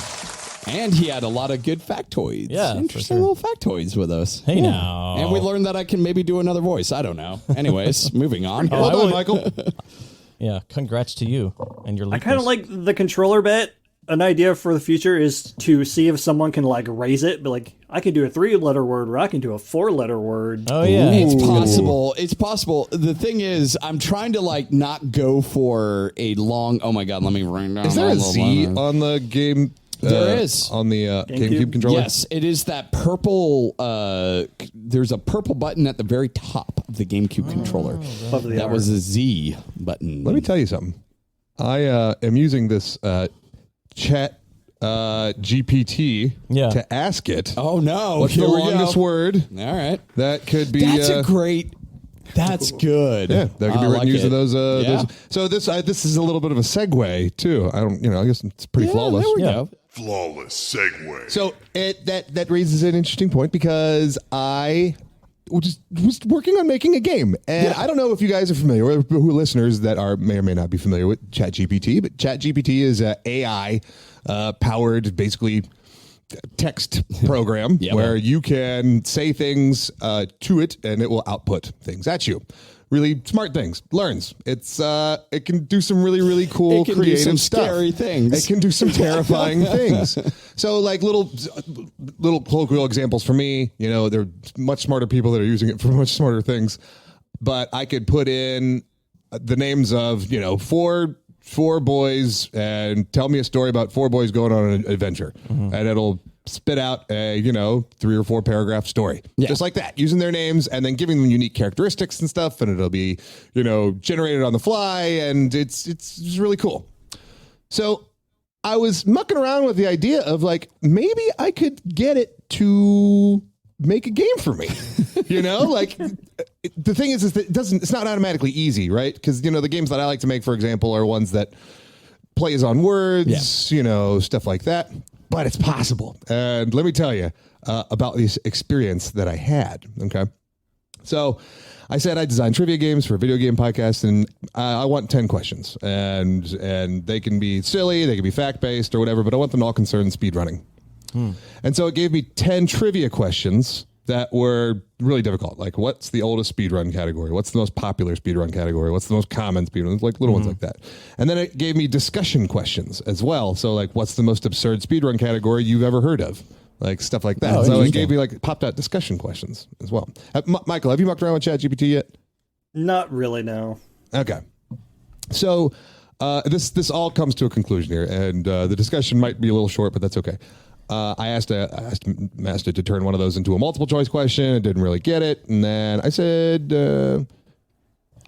And he had a lot of good factoids. Yeah, for Interesting sure. little factoids with us. Hey, now. And we learned that I can maybe do another voice. I don't know. Anyways, moving on. Well done, Michael. Yeah, congrats to you and your I kind of like the controller bit. An idea for the future is to see if someone can like raise it, but like I can do a 3-letter word or I can do a 4-letter word. Oh, yeah. It's possible. It's possible. The thing is, I'm trying to like not go for a long. Oh my God! Let me write down. Is there all a the Z letters. on the game? There is. On the GameCube controller? Yes, it is that purple. There's a purple button at the very top of the GameCube controller. Above the That R. was a Z button. Let me tell you something. I am using this chat GPT Yeah. to ask it Oh no! what's the Here we longest go. word All right. that could be. That's a great. That's good. Yeah, that can be I written like using it. those. Yeah. So this is a little bit of a segue too. I don't, I guess it's pretty flawless. There we Yeah. go. Flawless segue. So that raises an interesting point because I was working on making a game, and I don't know if you guys are familiar, or who listeners that may or may not be familiar with ChatGPT, but ChatGPT is a AI powered, basically text program Yeah. where you can say things to it, and it will output things at you. Really smart things. Learns. It can do some really cool, It can do creative some stuff. scary things. It can do some terrifying things. So, like little colloquial examples for me. There are much smarter people that are using it for much smarter things. But I could put in the names of four boys and tell me a story about 4 boys going on an adventure, and it'll spit out a 3 or 4 paragraph story, just like that, using their names and then giving them unique characteristics and stuff, and it'll be generated on the fly, and it's just really cool. So I was mucking around with the idea of like maybe I could get it to make a game for me. Like the thing is that it's not automatically easy, right? Because the games that I like to make, for example, are ones that plays on words, stuff like that. but it's possible. And let me tell you about this experience that I had. Okay. So I said I design trivia games for a video game podcast, and I want 10 questions. And they can be silly, they can be fact-based or whatever, but I want them all concerned speedrunning. And so it gave me 10 trivia questions that were really difficult. Like, what's the oldest speedrun category? What's the most popular speedrun category? What's the most common speedrun? Like little ones like that. And then it gave me discussion questions as well. So like, what's the most absurd speedrun category you've ever heard of? Like stuff like that. So it gave me like popped out discussion questions as well. Michael, have you mucked around with ChatGPT yet? Not really, no. Okay. So this all comes to a conclusion here, and the discussion might be a little short, but that's okay. I asked it to turn one of those into a multiple choice question. It didn't really get it. And then I said,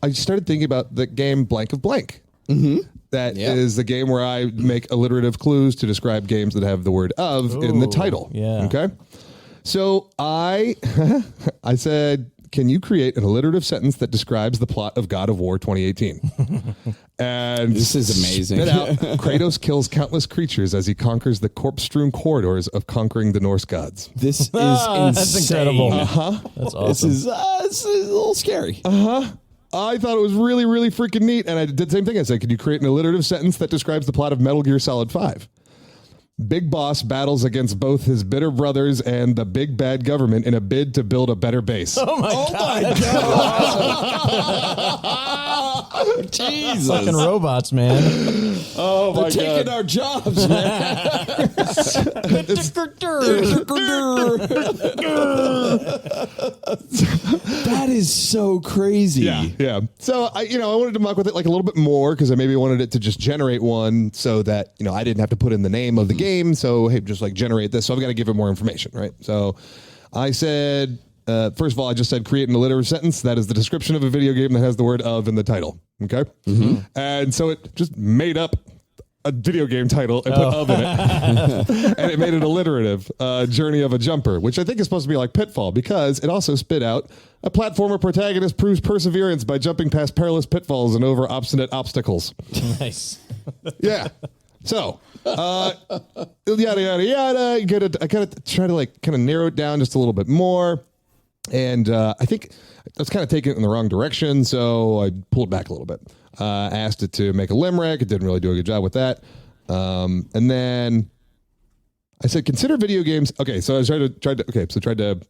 I started thinking about the game Blank of Blank. That is the game where I make alliterative clues to describe games that have the word of in the title. Yeah. Okay. So I said, can you create an alliterative sentence that describes the plot of God of War 2018? And this is amazing. Spit out, Kratos kills countless creatures as he conquers the corpse-strewn corridors of conquering the Norse gods. This is insane. That's incredible. That's awesome. This is a little scary. I thought it was really, really freaking neat. And I did the same thing. I said, can you create an alliterative sentence that describes the plot of Metal Gear Solid 5? Big Boss battles against both his bitter brothers and the big bad government in a bid to build a better base. Oh my God. Jesus. Fucking robots, man. Oh my God. They're taking our jobs, man. That is so crazy. Yeah. So I wanted to muck with it like a little bit more because I maybe wanted it to just generate one so that, I didn't have to put in the name of the game. So, hey, just like generate this. So I've got to give it more information, right? So I said, first of all, I just said create an alliterative sentence. That is the description of a video game that has the word of in the title. Okay. And so it just made up a video game title and put of in it. And it made it alliterative, Journey of a Jumper, which I think is supposed to be like Pitfall because it also spit out a platformer protagonist proves perseverance by jumping past perilous pitfalls and over obstinate obstacles. Nice. Yeah. So, yada, yada, yada. I kind of try to like kind of narrow it down just a little bit more. And I think I was kind of taking it in the wrong direction. So I pulled back a little bit. Asked it to make a limerick. It didn't really do a good job with that. And then I said, consider video games. Okay. So I tried to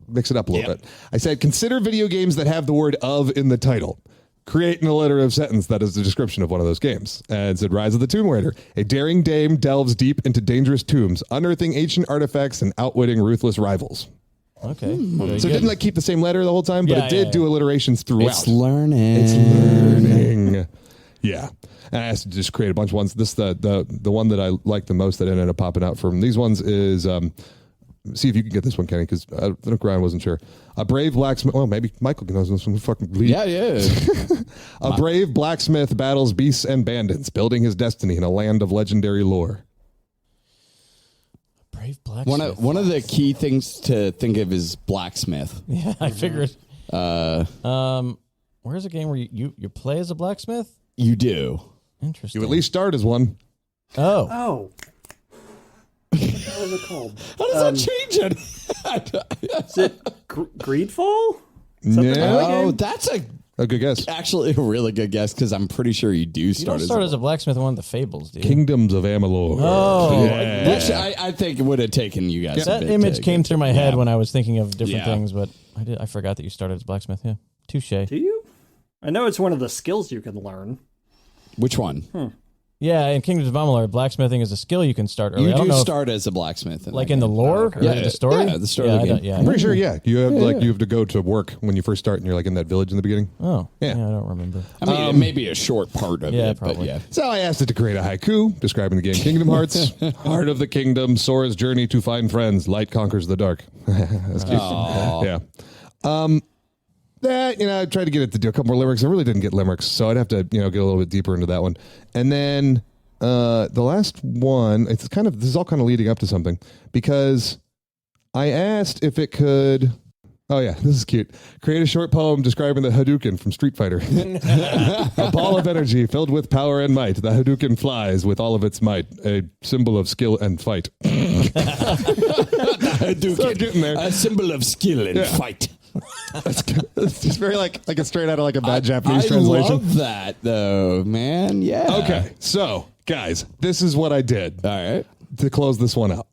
mix it up a little bit. I said, consider video games that have the word of in the title. Create an alliterative sentence that is the description of one of those games. And it said, Rise of the Tomb Raider. A daring dame delves deep into dangerous tombs, unearthing ancient artifacts and outwitting ruthless rivals. Okay. So it didn't like keep the same letter the whole time, but it did do alliterations throughout. It's learning. Yeah. And I asked to just create a bunch of ones. This the one that I like the most that ended up popping out from these ones is see if you can get this one, Kenny, because Ryan wasn't sure. A brave blacksmith. Well, maybe Michael can know this one. Fucking lead. Yeah. A brave blacksmith battles beasts and bandits, building his destiny in a land of legendary lore. Brave blacksmith. One of the key things to think of is blacksmith. Yeah, I figured. Where's a game where you play as a blacksmith? You do. Interesting. You at least start as one. Oh. What was it called? How does that change it? Is it Greedfall? No, that's A good guess. actually a really good guess because I'm pretty sure you do You start don't as start as a blacksmith in one of the Fables, do you? Kingdoms of Amalur. Oh. Which I think it would have taken you guys. That image came through my head when I was thinking of different things, but I forgot that you started as a blacksmith. Yeah. Touche. Do you? I know it's one of the skills you can learn. Which one? Yeah, in Kingdoms of Amalur, blacksmithing is a skill you can start early. You I don't do know start as a blacksmith. like in the lore or the story? Yeah, the story of the game. Yeah, I'm pretty sure, you have you have to go to work when you first start and you're like in that village in the beginning. Oh, Yeah. I don't remember. I mean, it may be a short part of it, probably. but yeah. So I asked it to create a haiku describing the game Kingdom Hearts. Heart of the kingdom, Sora's journey to find friends. Light conquers the dark. That's cute. Yeah. That, I tried to get it to do a couple more limericks. I really didn't get limericks, so I'd have to, get a little bit deeper into that one. And then the last one, this is all kind of leading up to something because I asked if it could Oh, yeah, this is cute. Create a short poem describing the Hadouken from Street Fighter. A ball of energy filled with power and might. The Hadouken flies with all of its might, a symbol of skill and fight. Hadouken, So getting there. a symbol of skill and fight. It's just very like a straight out of like a bad Japanese translation. I love that, though, man. Yeah. Okay, so, guys, this is what I did. All right. To close this one out.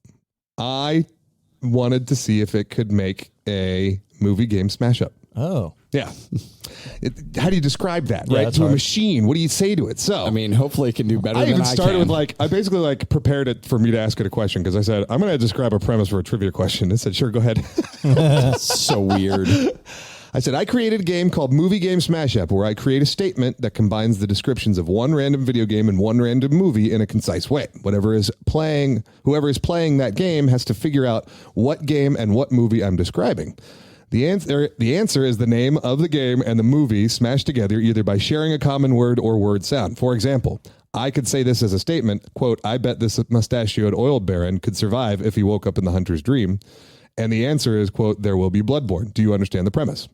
I wanted to see if it could make a movie game smash up. Oh. Yeah. How do you describe that, Yeah, right? that's To a hard. machine. What do you say to it? So, I mean, hopefully it can do better I than even I started can. with like, I basically like prepared it for me to ask it a question because I said, I'm going to describe a premise for a trivia question. It said, sure, go ahead. so weird. I said, I created a game called Movie Game Smash Up where I create a statement that combines the descriptions of one random video game and one random movie in a concise way. Whoever is playing that game has to figure out what game and what movie I'm describing. The answer is the name of the game and the movie smashed together either by sharing a common word or word sound. For example, I could say this as a statement, quote, I bet this mustachioed oil baron could survive if he woke up in the hunter's dream. And the answer is, quote, there will be bloodborne. Do you understand the premise?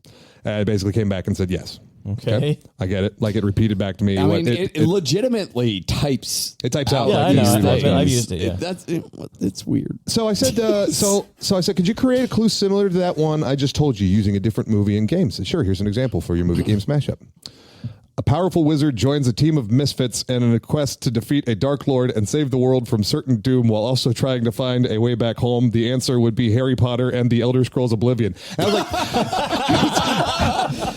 I basically came back and said yes. Okay. I get it. Like it repeated back to me. I mean, it legitimately types. It types out. Yeah, like I know. these I've things. used it, yeah. It's weird. So I said, so I said, could you create a clue similar to that one I just told you using a different movie and game? So sure, here's an example for your movie game smash up. A powerful wizard joins a team of misfits in a quest to defeat a dark lord and save the world from certain doom while also trying to find a way back home. The answer would be Harry Potter and the Elder Scrolls Oblivion. And I was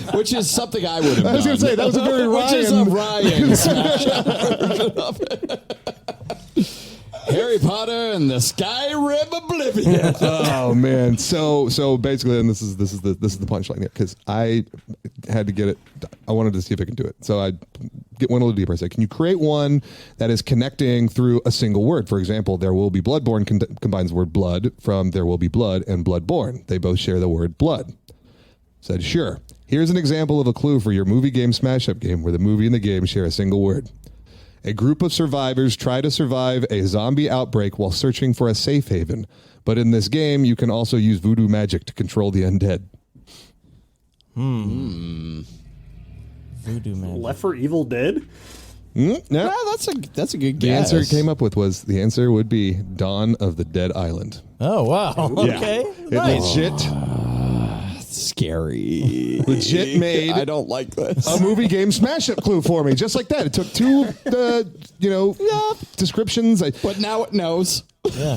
like, Which is something I would have done. I was going to say, that was a very Which is a Ryan. Ryan smash up version of it. Harry Potter and the Skyrim Oblivion. Oh man! So basically, and this is the punchline here because I had to get it. I wanted to see if I can do it. So I went a little deeper. I said, "Can you create one that is connecting through a single word? For example, there will be bloodborne combines the word blood from there will be blood and bloodborne. They both share the word blood." Said, "Sure. Here's an example of a clue for your movie game smash up game where the movie and the game share a single word." A group of survivors try to survive a zombie outbreak while searching for a safe haven. But in this game, you can also use voodoo magic to control the undead. Voodoo man. Left 4 Evil Dead? No. Well, that's a good The guess. answer it came up with was the answer would be Dawn of the Dead Island. Oh, wow. Okay. It Nice. Scary. Legit made I don't like this. a movie game smash up clue for me, just like that. It took two, descriptions. But now it knows.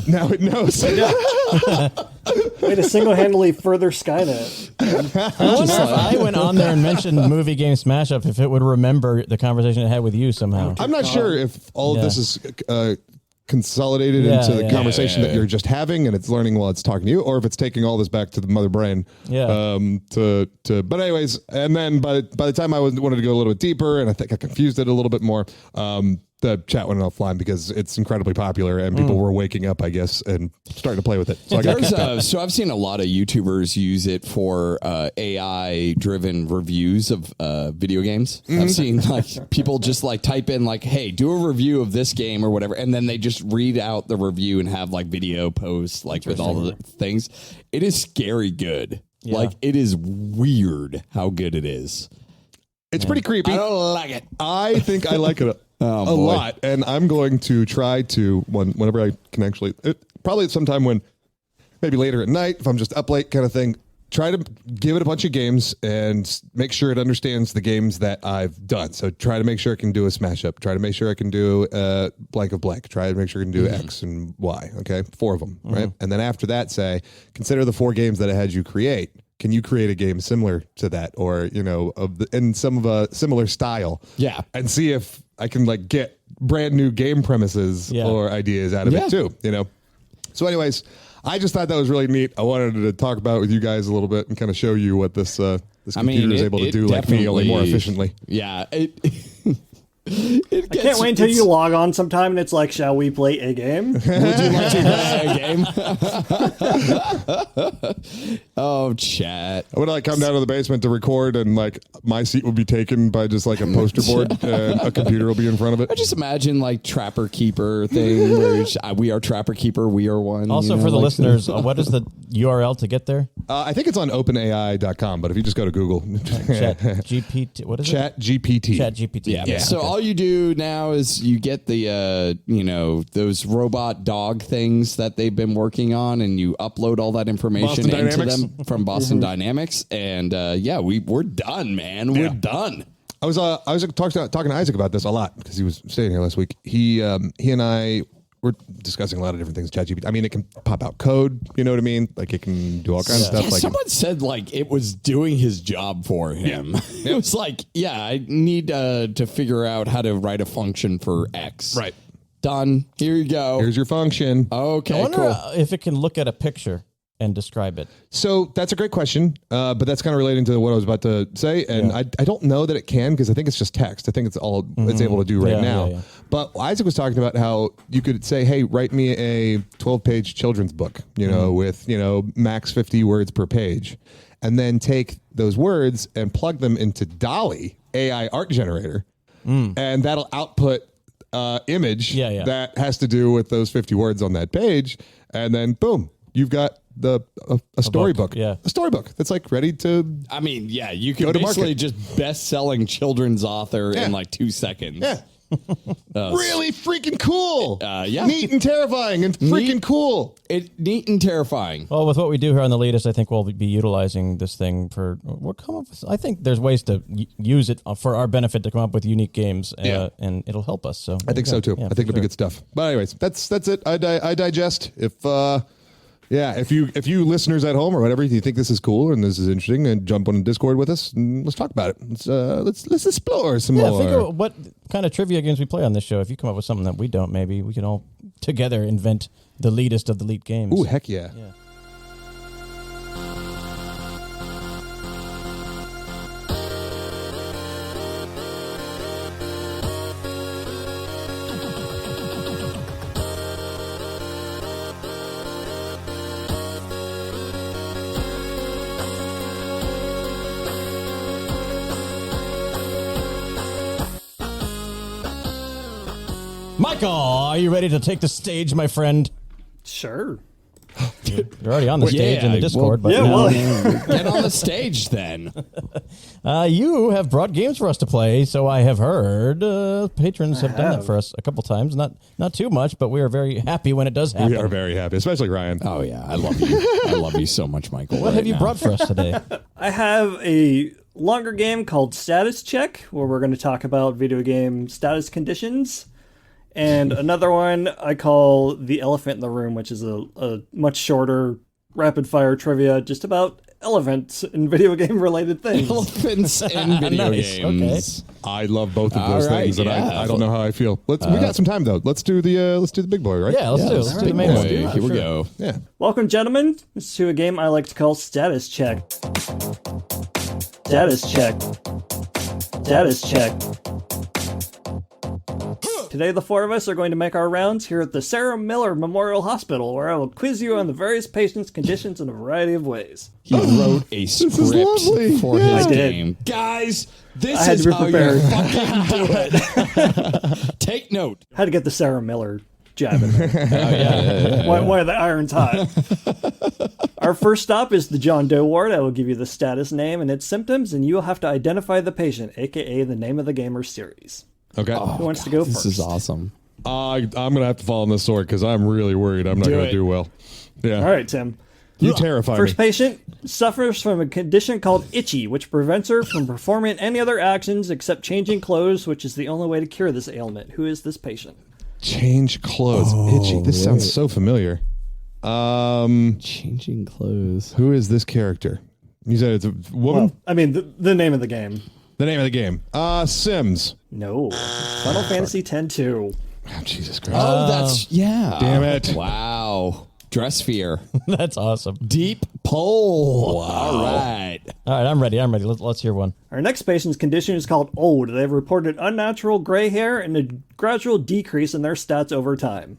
Now it knows. Way to single-handedly further Skynet. I wonder if I went on there and mentioned movie game smash up, if it would remember the conversation it had with you somehow. I'm not sure if all of this is consolidated Yeah, into the yeah. conversation that you're just having, and it's learning while it's talking to you, or if it's taking all this back to the mother brain. Yeah. But anyways, and then by the time I wanted to go a little bit deeper, and I think I confused it a little bit more. The chat went offline because it's incredibly popular, and people were waking up, I guess, and starting to play with it. So I got So I've seen a lot of YouTubers use it for AI-driven reviews of video games. I've seen like people just like type in like, "Hey, do a review of this game" or whatever, and then they just read out the review and have like video posts like with all the things. It is scary good. Yeah. Like it is weird how good it is. it's pretty creepy. I don't like it. I think I like it a lot, and I'm going to try to whenever I can actually, probably sometime when maybe later at night, if I'm just up late kind of thing, try to give it a bunch of games and make sure it understands the games that I've done. So try to make sure it can do a smash up. Try to make sure it can do blank of blank. Try to make sure it can do X and Y. Okay, 4 of them, right? And then after that, say, consider the 4 games that I had you create. Can you create a game similar to that, or in some of a similar style? Yeah. And see if I can like get brand new game premises or ideas out of it too. So, anyways, I just thought that was really neat. I wanted to talk about it with you guys a little bit and kind of show you what this computer is able to do like me, only more efficiently. Yeah. I can't wait until you log on sometime and it's like, shall we play a game? Would you like to play a game? Oh, chat. I would like come down to the basement to record, and like my seat would be taken by just like a poster board, and a computer will be in front of it. I just imagine like Trapper Keeper thing where we are Trapper Keeper, we are one. Also, for the listeners, what is the URL to get there? I think it's on openai.com, but if you just go to Google, ChatGPT. What is it? ChatGPT. ChatGPT. Yeah. So all you do now is you get the those robot dog things that they've been working on, and you upload all that information Boston into Dynamics. them from Boston Dynamics, and we're done, man. We're done. I was talking to Isaac about this a lot because he was staying here last week. He and I were discussing a lot of different things. ChatGPT. I mean, it can pop out code. You know what I mean? Like it can do all kinds of stuff. Yeah, like someone said like it was doing his job for him. It was like, I need to figure out how to write a function for X. Right. Done. Here you go. Here's your function. Okay, I wonder cool. if it can look at a picture and describe it. So that's a great question, but that's kind of relating to what I was about to say. And I don't know that it can because I think it's just text. I think it's all it's able to do right now. Yeah. But Isaac was talking about how you could say, hey, write me a 12-page children's book, with, max 50 words per page. And then take those words and plug them into DALL-E, AI art generator. And that'll output image that has to do with those 50 words on that page. And then, boom, you've got a storybook. Yeah. A storybook that's like ready to. I mean, you Go can to basically market. just best-selling children's author in like 2 seconds. Yeah. Really freaking cool. Yeah. Neat and terrifying and freaking cool. Neat and terrifying. Well, with what we do here on the Leetist, I think we'll be utilizing this thing I think there's ways to use it for our benefit to come up with unique games, and it'll help us. So I think so too. Yeah, I think it'll be good stuff. But anyways, that's it. I digest. If you listeners at home or whatever, you think this is cool and this is interesting, and jump on Discord with us and let's talk about it. Let's explore some more. Think of what kind of trivia games we play on this show. If you come up with something that we don't, maybe we can all together invent the Leetist of the Leet games. Ooh, heck yeah. Michael, are you ready to take the stage, my friend? Sure. You're already on the stage in the Discord, but Get on the stage then. you have brought games for us to play, so I have heard. Patrons have done that for us a couple times. Not too much, but we are very happy when it does happen. We are very happy, especially Ryan. Oh yeah, I love you. I love you so much, Michael. What have you brought for us today? I have a longer game called Status Check, where we're going to talk about video game status conditions. And another one I call The Elephant in the Room, which is a much shorter rapid-fire trivia just about elephants and video game-related things. Elephants in video Nice, games. I love both of those All right, things, and yeah. I don't know how I feel. We got some time though. Let's do the big boy, right? Yeah, let's do the main Boy, one. here we go. Yeah. Welcome, gentlemen, to a game I like to call Status Check. Status Check. Status Check. Today, the four of us are going to make our rounds here at the Sarah Miller Memorial Hospital, where I will quiz you on the various patients' conditions in a variety of ways. He wrote a script lovely. for Yeah. his I did. game. Guys, this I had is to be how prepared. you fucking do it. Take note. Had to get the Sarah Miller jab in there. Why are the irons hot? Our first stop is the John Doe ward. I will give you the status name and its symptoms, and you will have to identify the patient, aka the name of the gamer series. Okay. Who wants to go This first? is awesome. I'm gonna have to fall on this sword because I'm really worried I'm not gonna it. do well. Yeah. All right, Tim. You terrify First me. patient suffers from a condition called itchy, which prevents her from performing any other actions except changing clothes, which is the only way to cure this ailment. Who is this patient? Change clothes. Itchy. This sounds so familiar. Changing clothes. Who is this character? You said it's a woman? Well, I mean, the name of the game. The name of the game. Sims. No. Final Fantasy X-2. Oh, Jesus Christ. Oh, that's Damn it. Wow. Dress fear. That's awesome. Deep pole. All right. All right, I'm ready. Let's hear one. Our next patient's condition is called old. They've reported unnatural gray hair and a gradual decrease in their stats over time.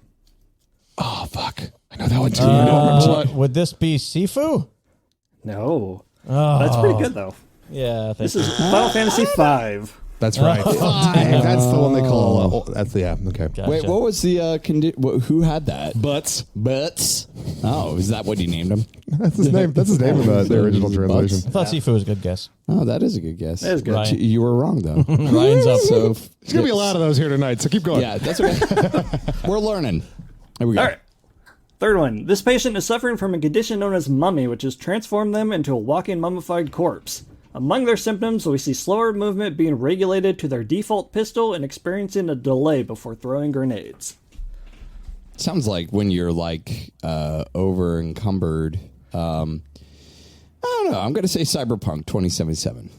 Oh, fuck. I know that one too. Would this be Sifu? No. That's pretty good, though. Yeah, I think This is Final Fantasy V. That's right. That's the one they call. That's okay. Gotcha. Wait, what was the who had that? Butts. Oh, is that what he named him? That's his name. That's his name in the original translation. I thought Sifu was a good guess. Oh, that is a good guess. That is good. Ryan. You were wrong though. Ryan's up. So There's gonna be a lot of those here tonight, so keep going. yeah, that's okay. We're learning. Here we go. All right. Third one. This patient is suffering from a condition known as mummy, which has transformed them into a walking mummified corpse. Among their symptoms, we see slower movement being regulated to their default pistol and experiencing a delay before throwing grenades. Sounds like when you're like over encumbered. I don't know. I'm gonna say Cyberpunk 2077.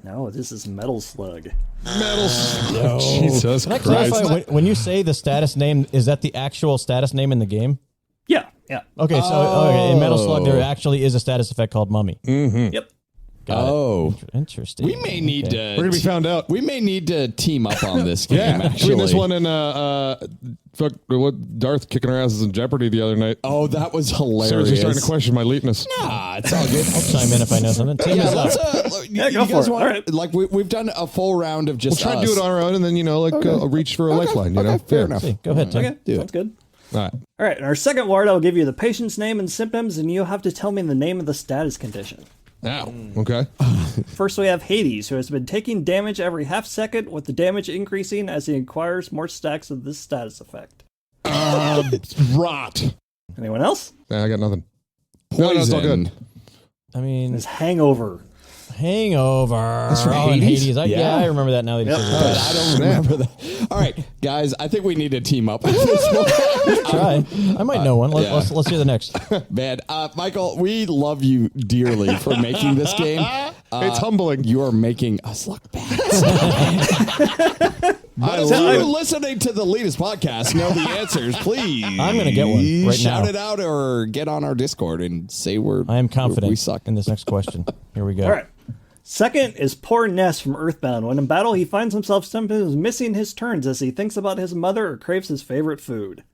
No, this is Metal Slug. No. Jesus Can I Christ. clarify, when you say the status name, is that the actual status name in the game? Yeah. Okay, so in Metal Slug, there actually is a status effect called Mummy. Yep. Got it. Oh, Interesting. we may need to. We're gonna be found out. We may need to team up on this game. Yeah, actually. between this one and what Darth kicking our asses in Jeopardy the other night. Oh, that was hilarious. Seriously starting to question my Leetness. Nah, it's all good. I'll chime in if I know something. Team Yeah, is up. let's. Yeah, go you guys for it. want- All right. Like we've done a full round of just. We'll try to do it on our own, and then reach for a lifeline. You know, Okay, fair Yeah. enough. Go ahead, Tim. Okay, sounds good. All right. All right, in our second ward, I'll give you the patient's name and symptoms, and you'll have to tell me the name of the status condition. Now, okay. First, we have Hades, who has been taking damage every half second, with the damage increasing as he acquires more stacks of this status effect. Rot. Anyone else? Nah, I got nothing. No, it's all good. I mean, There's Hangover. Hangover. That's for Oh, and Hades? Hades. Yeah. I remember that now that you Yep. said But that. I don't remember that. All right, guys, I think we need to team up. This one. Try. I might know one. yeah. Let's hear the next. Man, Michael, we love you dearly for making this game. It's humbling. You are making us look bad. But if you listening to the Leetist podcast know the answers, please. I'm going to get one right shout now. it out or get on our Discord and say I am confident we suck. in this next question. Here we go. All right. Second is poor Ness from Earthbound. When in battle, he finds himself sometimes missing his turns as he thinks about his mother or craves his favorite food.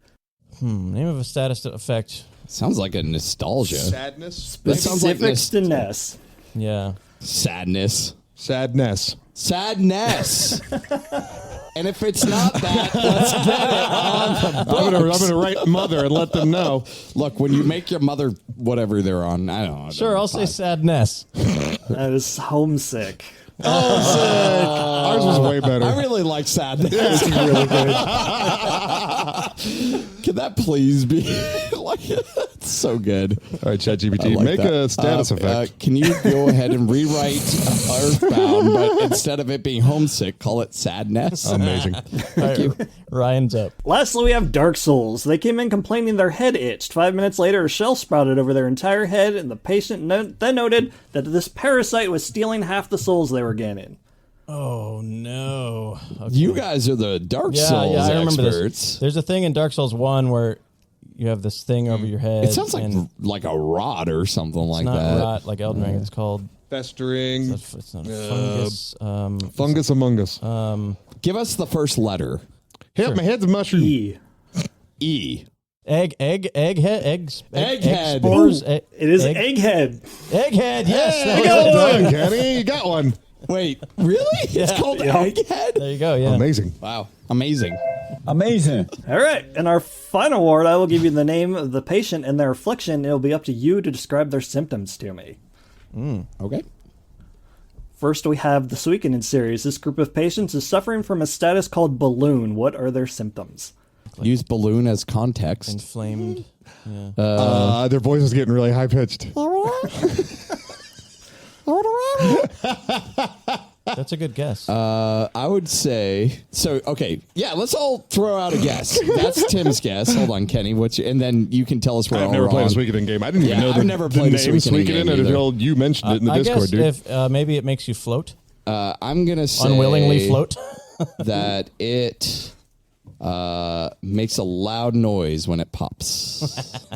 Name of a status effect. Sounds like a nostalgia. Sadness. That sounds like Specifics to Ness. Yeah. sadness. Sadness. Sadness. And if it's not that, let's get it on the I'm books. gonna write mother and let them know. Look, when you make your mother whatever they're on, I don't know. Sure, I'll say sadness. That is homesick. Ours was way better. I really like sadness. This is really good. Can that please be like it's so good? All right, ChatGPT, I like make that. a status effect. Can you go ahead and rewrite Earthbound, but instead of it being homesick, call it sadness? Amazing. Thank you. Ryan's up. Lastly, we have Dark Souls. They came in complaining their head itched. 5 minutes later, a shell sprouted over their entire head, and the patient then noted that this parasite was stealing half the souls they were gaining. Oh, no. Okay. You guys are the Dark Souls I remember experts. this. There's a thing in Dark Souls 1 where you have this thing over your head. It sounds and like a rot or something like it's not that. rot like Elden Ring. It's called... Festering. It's not fungus. Fungus among us. Give us the first letter. Hey, my head's a mushroom. E. E. Egg Egghead. spores. It is Egghead. Egghead, yes. that You was got it. one, Kenny. You got one. Wait, really? It's called Egghead? There you go, yeah. Amazing. Wow. Amazing. Amazing. All right. In our final award, I will give you the name of the patient and their affliction. It'll be up to you to describe their symptoms to me. Okay. First, we have the Suikoden series. This group of patients is suffering from a status called balloon. What are their symptoms? Use balloon as context. Inflamed. Yeah. Their voice is getting really high pitched. That's a good guess. I would say so. Okay, yeah. Let's all throw out a guess. That's Tim's guess. Hold on, Kenny. What's your, and then you can tell us we're I've all never played a wrong. Suikoden game. I didn't even Yeah, know I've the, never the played a name Suikoden game Suikoden either. until you mentioned it in the I Discord, guess dude. if maybe it makes you float, I'm gonna say unwillingly float. that it makes a loud noise when it pops.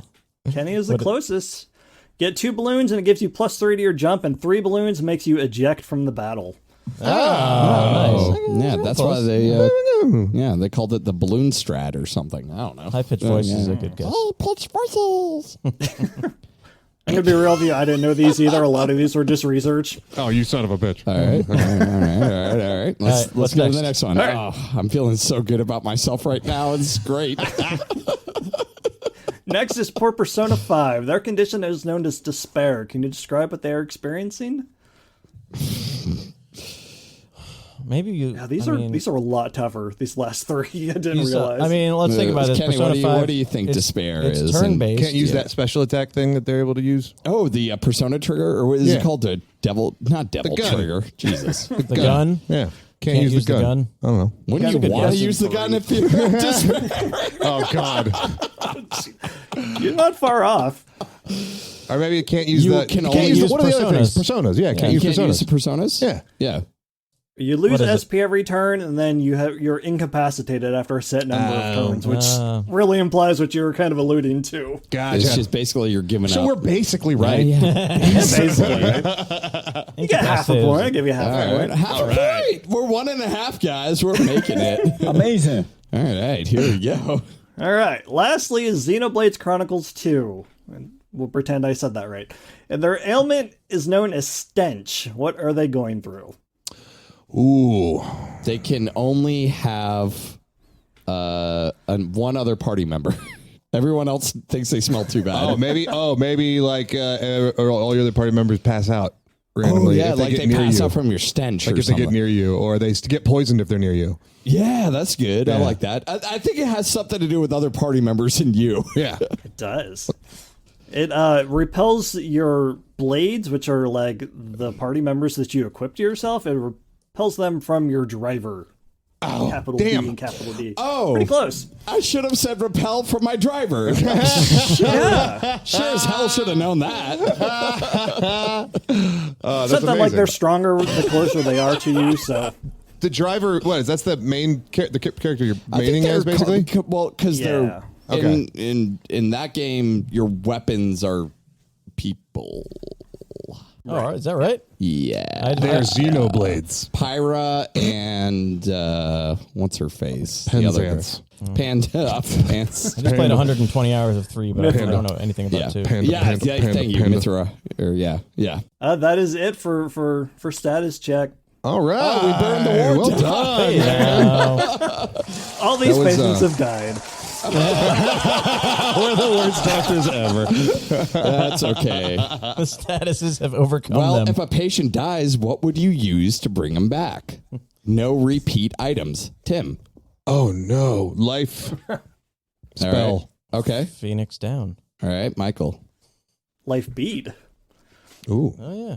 Kenny is the closest. Get 2 balloons and it gives you +3 to your jump, and 3 balloons makes you eject from the battle. Nice. Yeah, that's why they they called it the balloon strat or something. I don't know. High pitched voice is a good guess. Oh, pitch voices. I'm going to be real with you. I didn't know these either. A lot of these were just research. Oh, you son of a bitch. All right. Let's what's go to next? the next one. Oh, I'm feeling so good about myself right now. It's great. Next is for Persona 5. Their condition is known as despair. Can you describe what they are experiencing? Maybe you. Yeah, these are a lot tougher. These last 3, I didn't realize. I mean, let's think about this. Kenny, Persona 5. what do you think despair it's is? turn-based. Can't use that special attack thing that they're able to use. Oh, the persona trigger, or what is Yeah. it called? The devil, not devil gun. trigger. Jesus. The gun. Yeah. Can't use the gun. I don't know. Wouldn't you good want to guess. use the gun if you despair? Oh, God. You're not far off. Or maybe it can't use You the... can you only can't use use what are the other things? personas. Personas. Yeah, can't You use can't use the personas. personas? Yeah. Yeah. You lose What is SP every turn, and then you're incapacitated after a set number of turns, which Ah. really implies what you were kind of alluding to. Gotcha. It's just basically you're giving So up. we're basically right. Basically, right? You get half a point. I'll give you half a All point. right. Half a point. We're 1.5 guys. We're making it. Amazing. All right. Here we go. All right. Lastly is Xenoblade Chronicles 2. And we'll pretend I said that right. And their ailment is known as stench. What are they going through? Ooh. They can only have one other party member. Everyone else thinks they smell too bad. Maybe like or all your other party members pass out randomly. yeah, if like get they near pass you. out from your stench Like or if they something. get near you, or they get poisoned if they're near you. Yeah, that's good. I Yeah. like that. I think it has something to do with other party members and you. Yeah. It does. It repels your blades, which are like the party members that you equip to yourself. It repels them from your driver. Oh, Capital damn. D and capital D. Oh. Pretty close. I should have said repel from my driver. Yeah. Sure as hell should have known that. That's Except that like amazing. they're stronger the closer they are to you, so The driver, what is that's the main the character you're I think maining they're as basically? well, because Yeah. they're Okay. in that game, your weapons are people. Oh, is that right? Yeah, They're Xenoblades. Pyra and what's her face? Penzance. Panda. Pants. I just played 120 hours of 3, but I Panda. don't know anything about Yeah, 2. Panda, yeah, panda, yeah. panda, Thank you, panda. Mithra. Or yeah. that is it for status check. All right. Oh, we burned the war Well down. done. All these That was, patients have died. We're the worst doctors ever. That's okay. The statuses have overcome Well, them. if a patient dies, what would you use to bring him back? No repeat items. Tim. Oh no. Life spell. All right. Okay. Phoenix down. All right, Michael. Life bead. Ooh. Oh, yeah.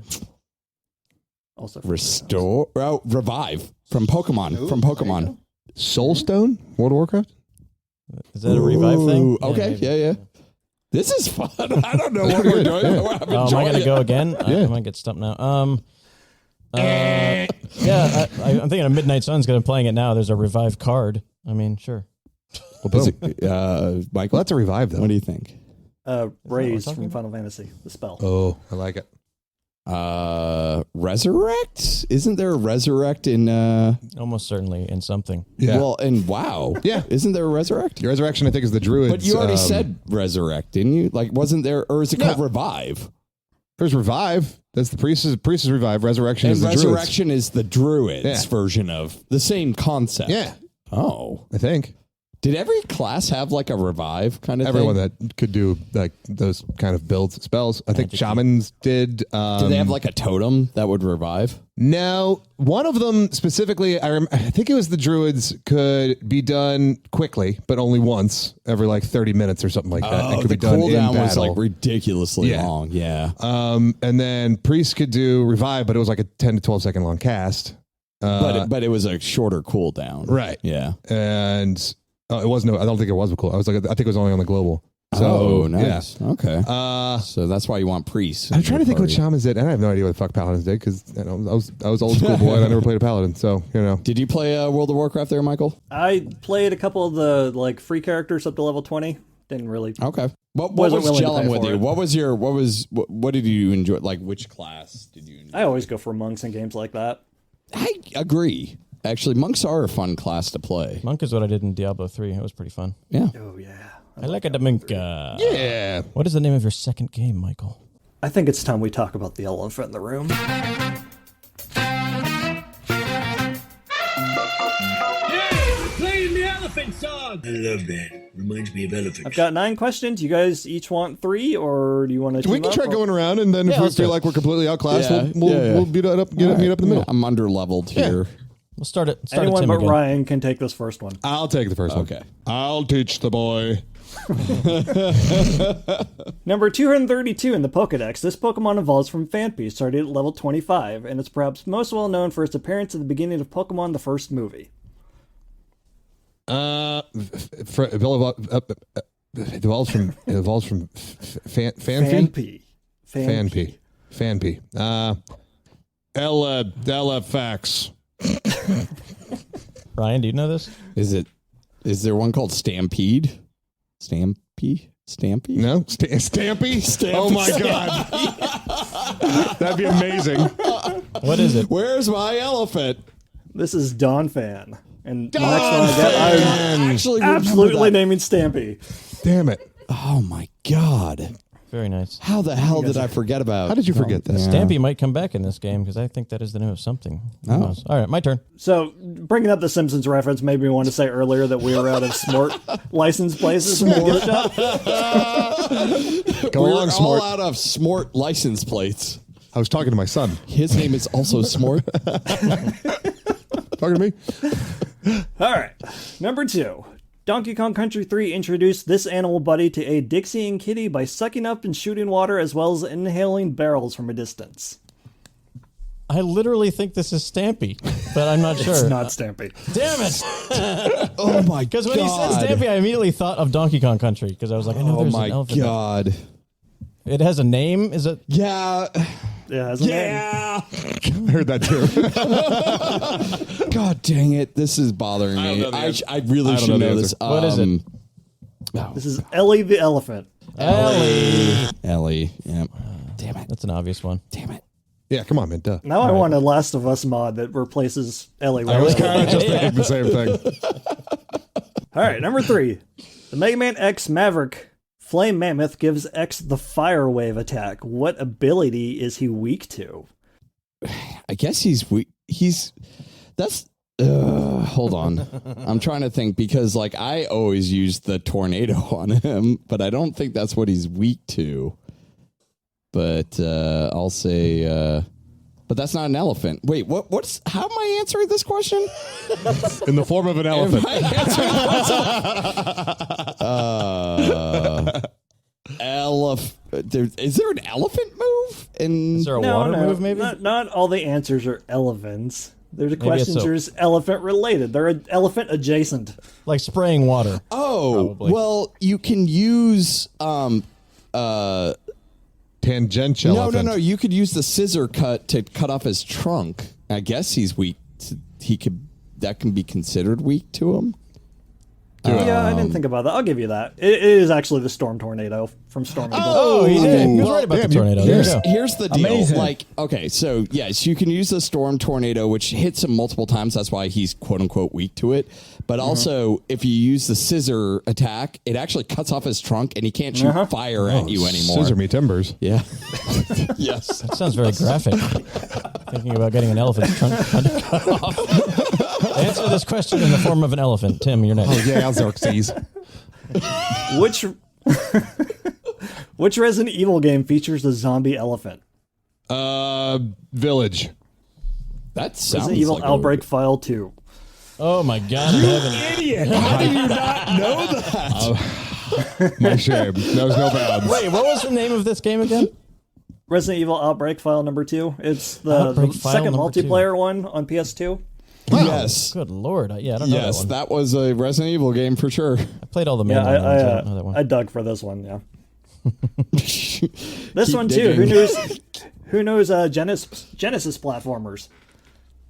Also Restore. Oh, revive from Pokemon. From Pokemon. Soulstone? World of Warcraft? Is that a revive thing? Ooh, okay. maybe. Yeah. This is fun. I don't know what we're doing. Yeah. but I'm Oh, am I enjoying going to it. go again? I might get stumped now. Yeah, I'm thinking of Midnight Sun's going to playing it now. There's a revive card. I mean, sure. Well, Is boom. it, Michael, Well, that's a revive though. what do you think? Raise talking from about? Final Fantasy, the spell. Oh, I like it. Resurrect? Isn't there a resurrect in Almost certainly in something. Yeah. well, in WoW? Yeah. Isn't there a resurrect? Your resurrection, I think, is the druids. But you already said resurrect, didn't you? Like, wasn't there, or is it called revive? there's revive. That's the priest's revive. Resurrection And is the druids. resurrection is the druids Yeah. version of the same concept. Yeah, Oh. I think Did every class have like a revive kind of everyone thing? that could do like those kind of builds spells. I think shamans did. Did they have like a totem that would revive? No, one of them specifically, I think it was the druids, could be done quickly, but only once every like 30 minutes or something like that. It could the be done in cooldown was battle. like ridiculously Yeah. long. Yeah. And then priests could do revive, but it was like a 10 to 12 second long cast. but it was a shorter cooldown. Right. Yeah. And it was no, I don't think it was cool. I think it was only on the global. So, nice. Okay. Yeah. So that's why you want priests. I'm trying to think what shamans did, and I have no idea what the fuck paladins did because I was old school boy and I never played a paladin. So Did you play World of Warcraft there, Michael? I played a couple of the like free characters up to level 20. Didn't really. Okay. What Wasn't was willing to gelling pay with for you? it. What did you enjoy? Like, which class did you enjoy? I always go for monks in games like that. I agree. Actually, monks are a fun class to play. Monk is what I did in Diablo 3. It was pretty fun. Yeah. Oh yeah. I like a Dominka. Yeah. What is the name of your second game, Michael? I think it's time we talk about the elephant in the room. Playing the elephant song. I love that. Reminds me of elephants. I've got 9 questions. You guys each want 3, or do you want to? We can try going around, and then if we let's do feel it. like we're completely outclassed, Yeah, we'll beat it up, meet up in the middle. I'm under leveled here. We'll start it. Start Anyone at Tim but again. Ryan can take this first one. I'll take the first one. Okay. I'll teach the boy. Number 232 in the Pokedex. This Pokemon evolves from Phanpy, started at level 25, and it's perhaps most well known for its appearance at the beginning of Pokemon the first movie. It evolves from Fanpy. Fanpy. Elefax. Ryan, do you know this? Is there one called Stampede? Stampy? No, Stampy. Oh my god, that'd be amazing. What is it? Where's my elephant? This is Donphan. And the next one I get, I'm Actually, absolutely naming Stampy. Damn it! Oh my god! Very nice. How the hell did I forget about? How did you forget that? Stampy might come back in this game because I think that is the newest something. Who knows? All right, my turn. So, bringing up the Simpsons reference made me want to say earlier that we were out of Smart license places in the gift shop. Go We're along, all Smart. out of Smart license plates. I was talking to my son. His name is also Smart. Talking to me. All right. Number 2. Donkey Kong Country 3 introduced this animal buddy to aid Dixie and Kitty by sucking up and shooting water as well as inhaling barrels from a distance. I literally think this is Stampy, but I'm not sure. It's not Stampy. Damn it! Oh my god! Because when he said Stampy, I immediately thought of Donkey Kong Country because I was like, I know Oh there's my an elephant. god! It has a name. Is it? Yeah. Yeah, hasn't Yeah. I heard that too. God dang it! This is bothering me. I really should know this. What is it? This is Ellie the elephant. Ellie. Yep. Damn it! That's an obvious one. Damn it! Yeah, come on, man. Duh. Now I want a Last of Us mod that replaces Ellie with I was Ellie. kind of just thinking the same thing. All right, number 3. The Mega Man X Maverick Flame Mammoth gives X the Fire Wave attack. What ability is he weak to? I guess he's weak. That's. Hold on. I'm trying to think because, like, I always use the tornado on him, but I don't think that's what he's weak to. But I'll say. But that's not an elephant. Wait, what's? How am I answering this question? In the form of an elephant. Is there an elephant move? Is there a water move? Maybe. Not all the answers are elephants. There's it's questions a- are elephant related. They're elephant adjacent. Like spraying water. Oh, Probably. well, you can use Tangential elephant. No. You could use the scissor cut to cut off his trunk. I guess he's weak. That can be considered weak to him. Yeah, I didn't think about that. I'll give you that. It is actually the Storm Tornado from Storm Eagle. Oh, he did. He was right about damn, the tornado. you- There you go. Here's the deal. Amazing. Like, okay, so yes, you can use the storm tornado, which hits him multiple times. That's why he's quote unquote weak to it. But also, if you use the scissor attack, it actually cuts off his trunk, and he can't shoot fire at you anymore. Scissor me timbers. Yeah. Yes. That sounds very graphic. Thinking about getting an elephant's trunk cut off. Answer this question in the form of an elephant. Tim, you're next. Oh yeah, Xerxes. Which Resident Evil game features a zombie elephant? Village. That sounds Resident Evil like Outbreak File 2. Oh my God in heaven. Idiot! How do you not know that? My shame. Knows no bounds. Wait, what was the name of this game again? Resident Evil Outbreak File number 2. It's the Outbreak File second number 2. multiplayer one on PS2. Yes. Good Lord. Yeah, I don't know Yes, that one. that was a Resident Evil game for sure. I played all the Yeah, mainline ones. I don't know that I one. dug for this one, yeah. This Keep one too. digging. Who knows Genesis platformers?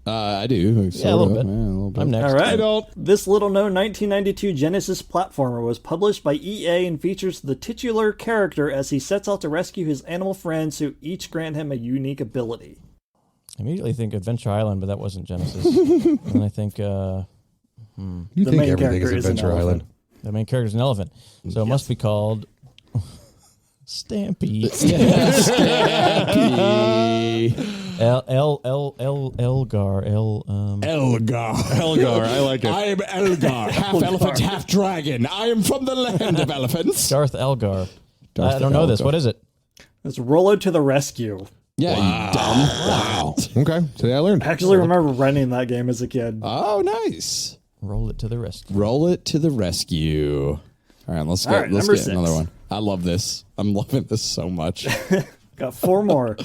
I do. Yeah, a little bit. Yeah, a little bit. I'm next. All right. I don't. This little-known 1992 Genesis platformer was published by EA and features the titular character as he sets out to rescue his animal friends who each grant him a unique ability. I immediately think Adventure Island, but that wasn't Genesis. And I think You The think main everything is character is an Adventure Island? the main character's an elephant. So it must be called Stampy. Elgar. Elgar, I like it. I am Elgar, half elephant, half dragon. I am from the land of elephants. Darth Elgar. I don't know this. What is it? Let's roll it to the rescue. Yeah, you dumb. Wow. Okay, today I learned. I actually remember running that game as a kid. Oh, nice. Roll it to the rescue. Roll it to the rescue. All right, let's All get right, let's number get 6. another one. I love this. I'm loving this so much. Got 4 more.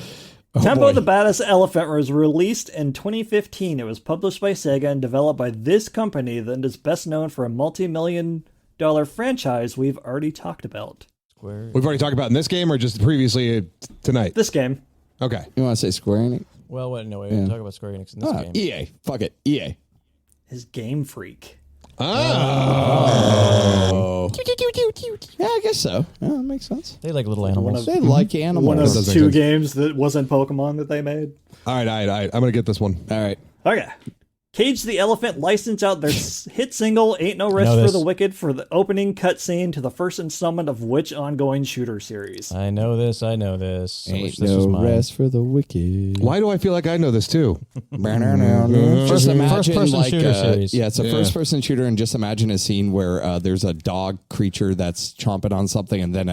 Tempo the Badass Elephant was released in 2015. It was published by Sega and developed by this company that is best known for a multi-million-dollar franchise we've already talked about. We've already talked about in this game or just previously tonight? This game. Okay. You want to say Square Enix? Well, wait, no, we didn't talk about Square Enix in this game. EA. Fuck it. EA. Is Game Freak. Oh. Yeah, I guess so. Yeah, that makes sense. They like little animals. They like animals. One of does make 2 sense. games that wasn't Pokemon that they made. All right. I'm going to get this one. All right. Okay. Cage the Elephant licensed out their hit single Ain't No Rest Know for this. the Wicked for the opening cutscene to the first installment of which ongoing shooter series? I know this. I wish Ain't this was no mine. rest for the wicked. Why do I feel like I know this too? Just imagine First-person like shooter series. Yeah, it's a first-person shooter, and just imagine a scene where there's a dog creature that's chomping on something, and then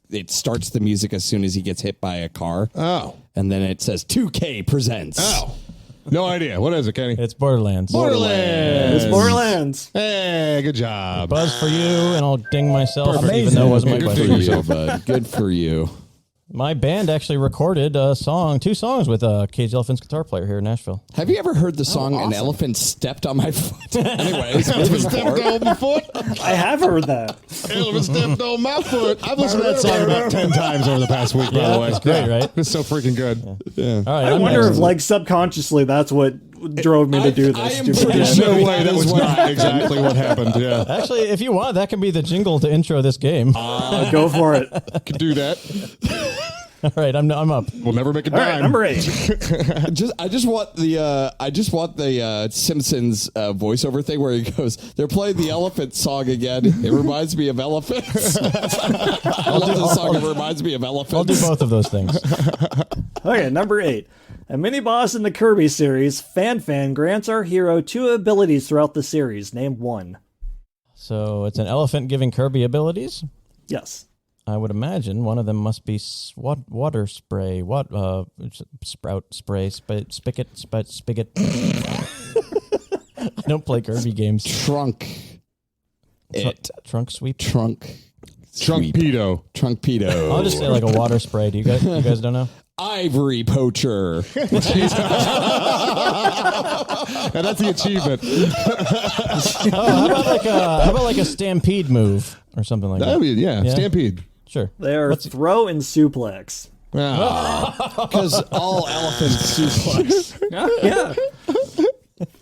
it starts the music as soon as he gets hit by a car. Oh. And then it says 2K presents. Oh. No idea. What is it, Kenny? It's Borderlands. It's Borderlands. Hey, good job. Buzz for you, and I'll ding myself, Perfect. even though it wasn't my Good question. for Good for you, bud. Good for you. My band actually recorded two songs with Cage the Elephant's guitar player here in Nashville. Have you ever heard the song "An Elephant Stepped on My Foot"? Anyways, Elephant stepped on my foot. I have heard that. Elephant stepped on my foot. I've listened to that song about 10 times over the past week, by the way. It's great, right? It's so freaking good. All right, I I'm wonder next. if, like, subconsciously, that's what drove me to do I this. am stupid pretty game. sure No way that was what not exactly what happened. Yeah. Actually, if you want, that can be the jingle to intro this game. Go for it. Could do that. All right, I'm up. We'll never make a All right, dime. number 8. I just want the Simpsons voiceover thing where he goes, "They're playing the elephant song again. It reminds me of elephants." I love this song. It reminds me of elephants. I'll do both of those things. Okay, number 8. A mini-boss in the Kirby series, Fan grants our hero 2 abilities throughout the series. Name 1. So it's an elephant giving Kirby abilities. Yes. I would imagine one of them must be water spray, sprout spray, spigot. I don't play Kirby games. Trunk Trunk sweep. Trunkpedo. Trunkpedo. I'll just say like a water spray. Do you guys don't know? Ivory poacher. And that's the achievement. How about like a stampede move or something like that? Yeah, Stampede. Sure. They are throw and suplex. Because all elephants suplex. Yeah.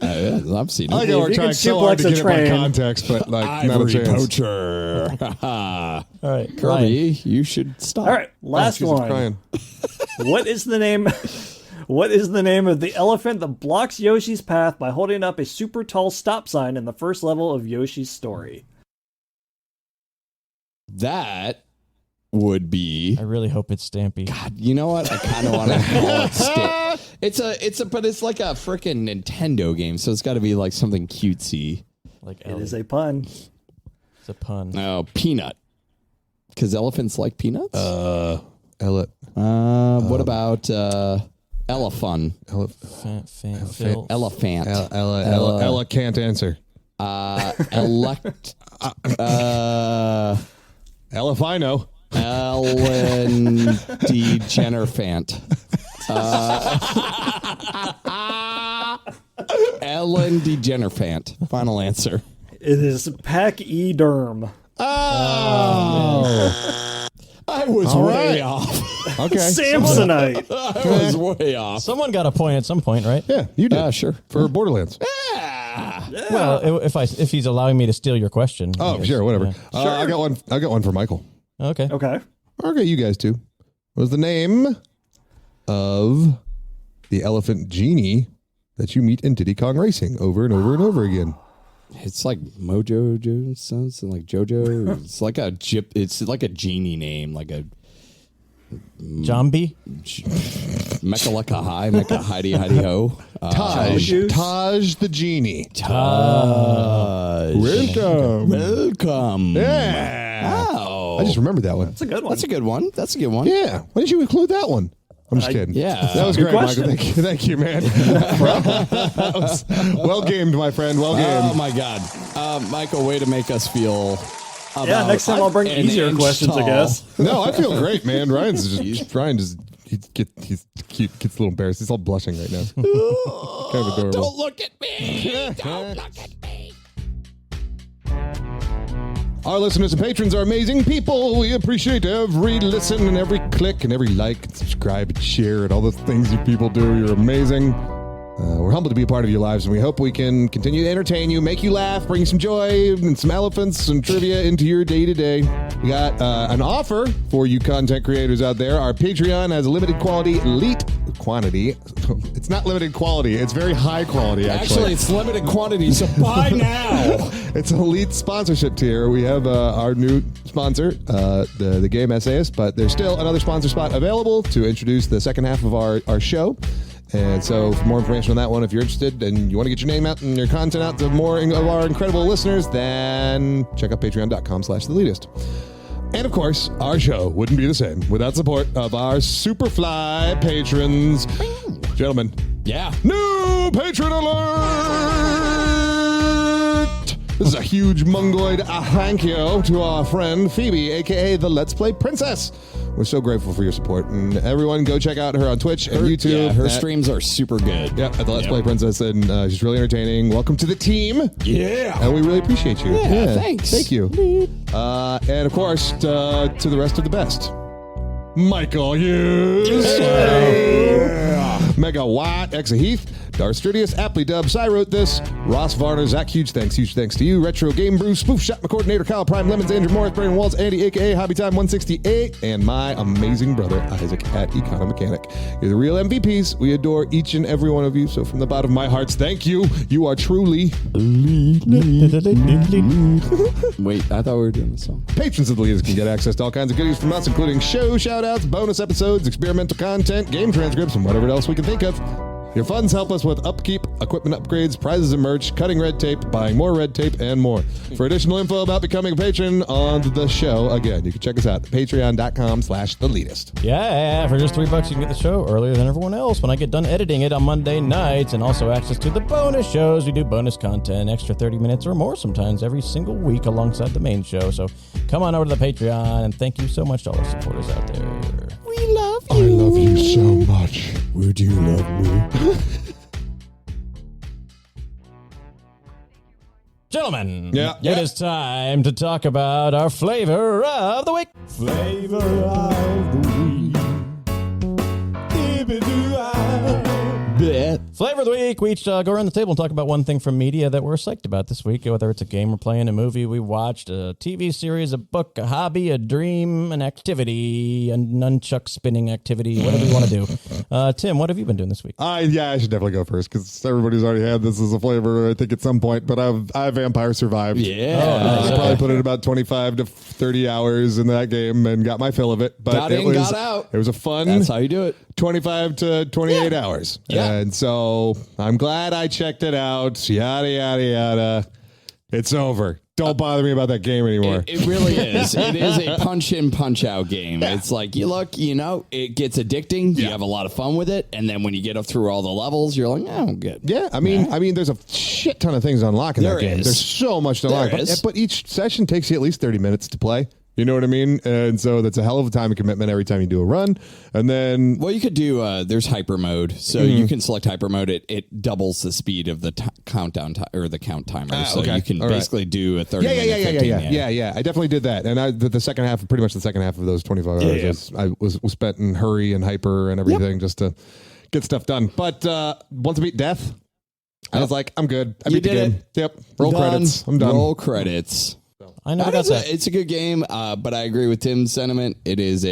I've seen I it. know If we're you trying can so hard to suplex a get it by train. context, but like not a Ivory chance. poacher. All right, Kirby, Ryan. you should stop. All right, last Jesus, one. crying. What is the name? What is the name of the elephant that blocks Yoshi's path by holding up a super tall stop sign in the first level of Yoshi's story? That would be. I really hope it's Stampy. God, you know what? I kind of want to call it but it's like a freaking Nintendo game, so it's got to be like something cutesy. Like It is a pun. It's a pun. No, peanut. Because elephants like peanuts. What about elephant? Phil. Elephant. Ella can't answer. Ella, if I know. Ellen DeGenerfant. Ellen DeGenerfant. Final answer. It is Pachyderm. I was way off. Okay. Samsonite. I was way off. Someone got a point at some point, right? Yeah, you did. Sure. For Borderlands. Well, if he's allowing me to steal your question. I Oh, guess. sure, whatever. Yeah. I got one for Michael. Okay. Okay. Okay, you guys too. What was the name of the elephant genie that you meet in Diddy Kong Racing over and over and over again? It's like Mojo Joe, something like JoJo. It's like a It's like a genie name, like a Jambi? Mechaleka High, Mecha Heidi Heidi Ho. Taj the genie. Taj. Welcome. Yeah. Wow. I just remembered that one. That's a good one. That's a good one. That's a good one. Yeah. Why didn't you include that one? I'm just kidding. Yeah. That was Good great, question. Michael. Thank you, man. That was well gamed, my friend. Well gamed. Oh my God, Michael, way to make us feel. Yeah, next time I'll bring an easier inch questions, I tall. guess. No, I feel great, man. Ryan just he's cute, gets a little embarrassed. He's all blushing right now. Kind of adorable. Don't look at me. Don't look at me. Our listeners and patrons are amazing people. We appreciate every listen and every click and every like and subscribe and share and all the things you people do. You're amazing. We're humbled to be a part of your lives, and we hope we can continue to entertain you, make you laugh, bring you some joy and some elephants and trivia into your day-to-day. We got an offer for you content creators out there. Our Patreon has a limited quality Leet quantity. It's not limited quality. It's very high quality, Actually, it's limited quantity, so buy now. It's a Leet sponsorship tier. We have our new sponsor, the Game Essayist, but there's still another sponsor spot available to introduce the second half of our show. And so for more information on that one, if you're interested and you want to get your name out and your content out to more of our incredible listeners, then check out patreon.com/theleetist. And of course, our show wouldn't be the same without support of our Superfly patrons. Gentlemen, Yeah. new patron alert! This is a huge mungoid thank you to our friend Phoebe, a.k.a. the Let's Play Princess. We're so grateful for your support. And everyone go check out her on Twitch and YouTube. Yeah, her streams are super good. Yeah, at the Let's Play Princess, and she's really entertaining. Welcome to the team. Yeah. And we really appreciate you. Yeah, thanks. Thank you. And of course, to the rest of the best. Michael Hughes. Mega Watt, Exa Heath, Darth Stridius, aptly dubbed, I wrote this, Ross Varner, Zach, huge thanks to you, Retro Game Brew, Spoof Shot, my coordinator, Kyle Prime, Lemons, Andrew Morris, Brandon Walls, Andy, aka Hobby Time 168, and my amazing brother, Isaac at Econo Mechanic. You're the real MVPs. We adore each and every one of you, so from the bottom of my hearts, thank you. You are truly Wait, I thought we were doing a song. patrons of the Leetist can get access to all kinds of goodies from us, including show shout-outs, bonus episodes, experimental content, game transcripts, and whatever else we can think of. Your funds help us with upkeep, equipment upgrades, prizes and merch, cutting red tape, buying more red tape, and more. For additional info about becoming a patron on the show, again, you can check us out at patreon.com/theleetist. Yeah, for just $3 you can get the show earlier than everyone else when I get done editing it on Monday nights, and also access to the bonus shows. We do bonus content, extra 30 minutes or more sometimes every single week alongside the main show. So come on over to the Patreon, and thank you so much to all our supporters out there. We love you. I love you so much. Would you love me? Gentlemen, Yeah. it is time to talk about our flavor of the week. Flavor of the week. Flavor of the week. We each go around the table and talk about one thing from media that we're psyched about this week, whether it's a game we're playing, a movie we watched, a TV series, a book, a hobby, a dream, an activity, a nunchuck spinning activity, whatever you want to do. Tim, what have you been doing this week? I should definitely go first because everybody's already had this as a flavor, I think, at some point. But I Vampire survived. Yeah. I probably put in about 25 to 30 hours in that game and got my fill of it. But Got in, was, got out. It was a fun That's how you do it. 25 to 28 hours. Yeah. And so I'm glad I checked it out. Yada, yada, yada. It's over. Don't bother me about that game anymore. It really is. It is a punch in, punch out game. It's like you look, it gets addicting. You have a lot of fun with it, and then when you get up through all the levels, you're like, oh, good. Yeah, I mean, there's a shit ton of things to unlock in that There game. is. There's so much to unlock, There is. but each session takes you at least 30 minutes to play. You know what I mean? And so that's a hell of a time commitment every time you do a run. And then... Well, you could do, there's hyper mode. So you can select hyper mode. It doubles the speed of the countdown or the count timer. So you can basically do a 30 minute, 15. Yeah. I definitely did that. And the second half, pretty much the second half of those 25 hours I was spent in hurry and hyper and everything just to get stuff done. But once I beat death, I was like, I'm good. I beat the game. Yep. Roll credits. I'm done. Roll credits. I never got that. It's a good game, but I agree with Tim's sentiment. It is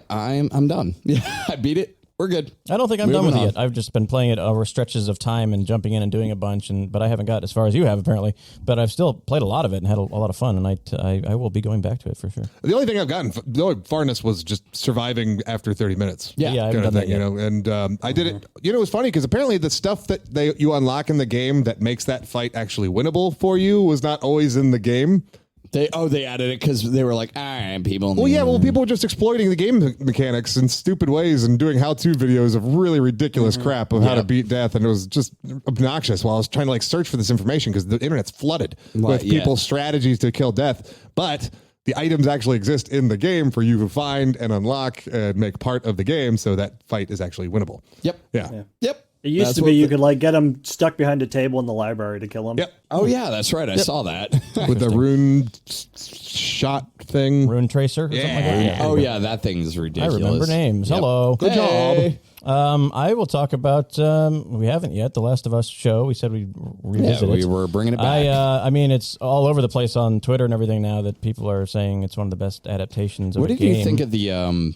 I'm done. Yeah, I beat it. We're good. I don't think I'm done with it yet. I've just been playing it over stretches of time and jumping in and doing a bunch, but I haven't got as far as you have apparently. But I've still played a lot of it and had a lot of fun, and I will be going back to it for sure. The only thing I've gotten, the only farness was just surviving after 30 minutes. Yeah, I haven't done that yet. And I did it. It was funny because apparently the stuff that you unlock in the game that makes that fight actually winnable for you was not always in the game. They added it because they were like, all right, people. People were just exploiting the game mechanics in stupid ways and doing how-to videos of really ridiculous crap of how to beat death, and it was just obnoxious while I was trying to search for this information because the internet's flooded with people's strategies to kill death. But the items actually exist in the game for you to find and unlock and make part of the game, so that fight is actually winnable. Yep. Yeah. Yep. It used to be you could get him stuck behind a table in the library to kill him. Yep. Oh yeah, that's right. I saw that with the rune shot thing, rune tracer. Or something like that. Oh yeah, that thing's ridiculous. I remember names. Yep. Hello. Good job. I will talk about. We haven't yet. The Last of Us show. We said we'd revisit it. We were bringing it back. I mean, it's all over the place on Twitter and everything now that people are saying it's one of the best adaptations of What a did game. you think of the?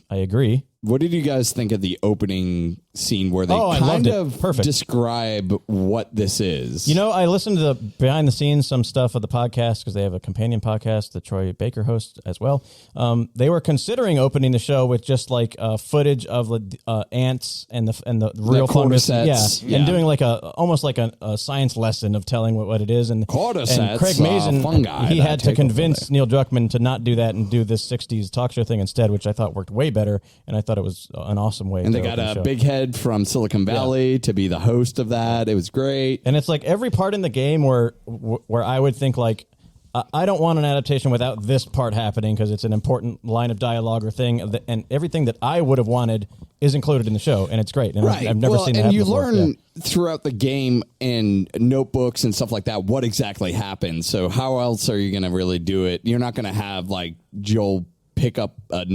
I agree. What did you guys think of the opening scene where they kind of describe what this is? I listened to the behind the scenes some stuff of the podcast because they have a companion podcast that Troy Baker hosts as well. They were considering opening the show with just footage of the ants and the real fungus, and doing almost like a science lesson of telling what it is. And Craig Mazin, fungi he had to convince Neil Druckmann to not do that and do this '60s talk show thing instead, which I thought worked way better. And I thought it was an awesome way. And they got a big head from Silicon Valley to be the host of that. It was great. And it's every part in the game where I would think I don't want an adaptation without this part happening because it's an important line of dialogue or thing, and everything that I would have wanted is included in the show, and it's great. And right. I've never seen that. And you before. learn throughout the game in notebooks and stuff like that what exactly happened. So how else are you going to really do it? You're not going to have Joel pick up a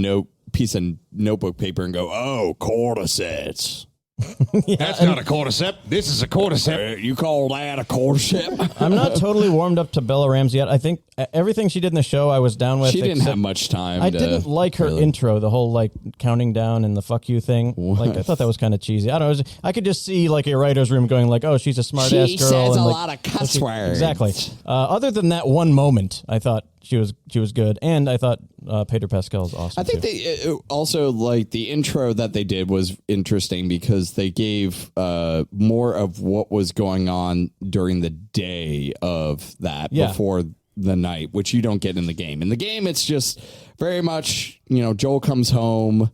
piece of notebook paper and go, oh, cordyceps. That's not a cordyceps. This is a cordyceps. You call that a cordyceps? I'm not totally warmed up to Bella Ramsey yet. I think everything she did in the show I was down with. She didn't have much time. I didn't like her intro, the whole counting down and the fuck you thing. I thought that was kind of cheesy. I don't know. I could just see a writer's room going oh, she's a smart ass girl. She says a lot of cuss words. Exactly. Other than that one moment, I thought she was good, and I thought Pedro Pascal is awesome. I think they also the intro that they did was interesting because they gave more of what was going on during the day of that before the night, which you don't get in the game. In the game, it's just very much Joel comes home.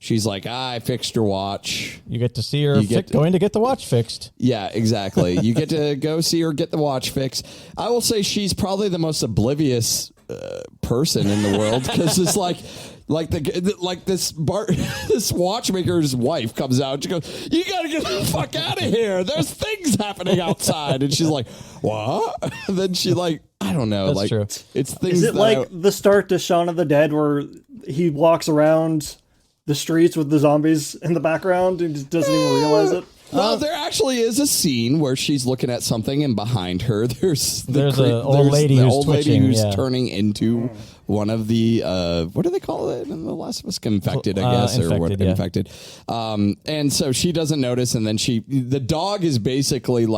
She's like, I fixed your watch. You get to see her going to get the watch fixed. Yeah, exactly. You get to go see her get the watch fixed. I will say she's probably the most oblivious person in the world because it's this watchmaker's wife comes out. She goes, "You got to get the fuck out of here. There's things happening outside." And she's like, "What?" And then she I don't know. That's true. It's things. Is it the start to Shaun of the Dead where he walks around the streets with the zombies in the background and just doesn't even realize it? Well, there actually is a scene where she's looking at something, and behind her, there's an old lady who's turning into one of the what do they call it in The Last of Us? Infected, I guess, infected. And so she doesn't notice, and then the dog is basically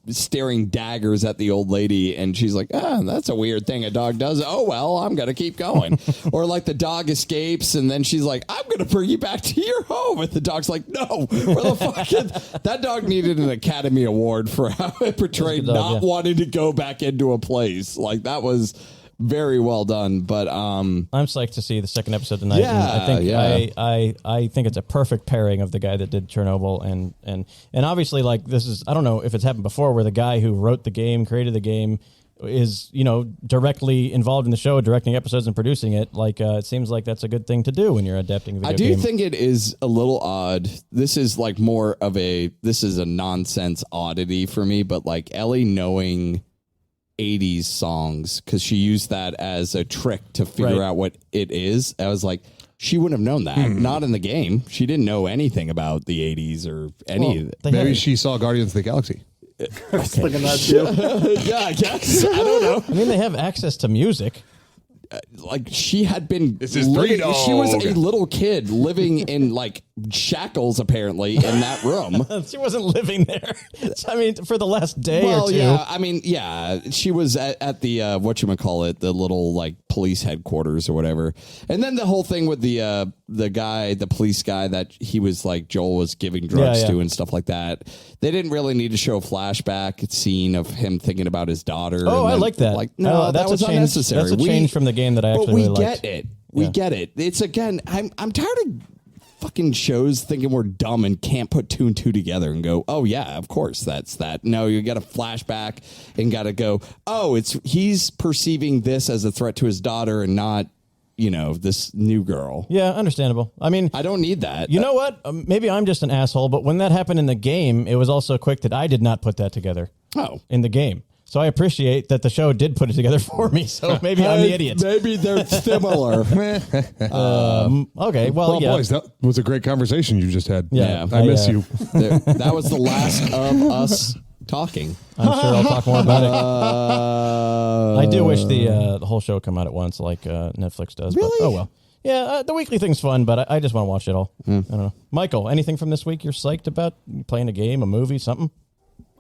staring daggers at the old lady, and she's like, that's a weird thing a dog does. Oh well, I'm gonna keep going. Or the dog escapes, and then she's like, I'm gonna bring you back to your home, and the dog's like, no, where the fuck? That dog needed an Academy Award for how it portrayed wanting to go back into a place. That was very well done. But I'm psyched to see the second episode tonight. Yeah, I think it's a perfect pairing of the guy that did Chernobyl and obviously this is, I don't know if it's happened before, where the guy who wrote the game, created the game, is, directly involved in the show, directing episodes and producing it, it seems like that's a good thing to do when you're adapting a video game. I do think it is a little odd. This is this is a nonsense oddity for me, but like Ellie knowing 80s songs, because she used that as a trick to figure out what it is. I was like, she wouldn't have known that. Not in the game. She didn't know anything about the 80s or any of it. Maybe she saw Guardians of the Galaxy. I was thinking that too. Yeah, I guess. I don't know. I mean, they have access to music. Like she had been This is Three Dog. She was a little kid living in like shackles apparently in that room. She wasn't living there. I mean, for the last day Well, or two. yeah, I mean, yeah, she was at the whatchamacallit, the little like police headquarters or whatever. And then the whole thing with the guy, the police guy that he was like Joel was giving drugs to and stuff like that. They didn't really need to show a flashback scene of him thinking about his daughter. Oh, I like that. Like, no, that was unnecessary. That's a change from the game that I actually really liked. Get it. We get it. It's again, I'm tired of fucking shows thinking we're dumb and can't put two and two together and go, oh yeah, of course that's that. No, you got to flashback and got to go, oh, he's perceiving this as a threat to his daughter and not, this new girl. Yeah, understandable. I mean, I don't need that. You know what? Maybe I'm just an asshole, but when that happened in the game, it was also quick that I did not put that togetger. In the game. So I appreciate that the show did put it together for me. So maybe I'm the idiot. Maybe they're similar. Okay, well, yeah. Boys, that was a great conversation you just had. Yeah. I miss you. That was the last of us talking. I'm sure I'll talk more about it. I do wish the whole show would come out at once like Netflix does. Really? But, oh, well. Yeah, the weekly thing's fun, but I just want to watch it all. I don't know. Michael, anything from this week you're psyched about? Playing a game, a movie, something?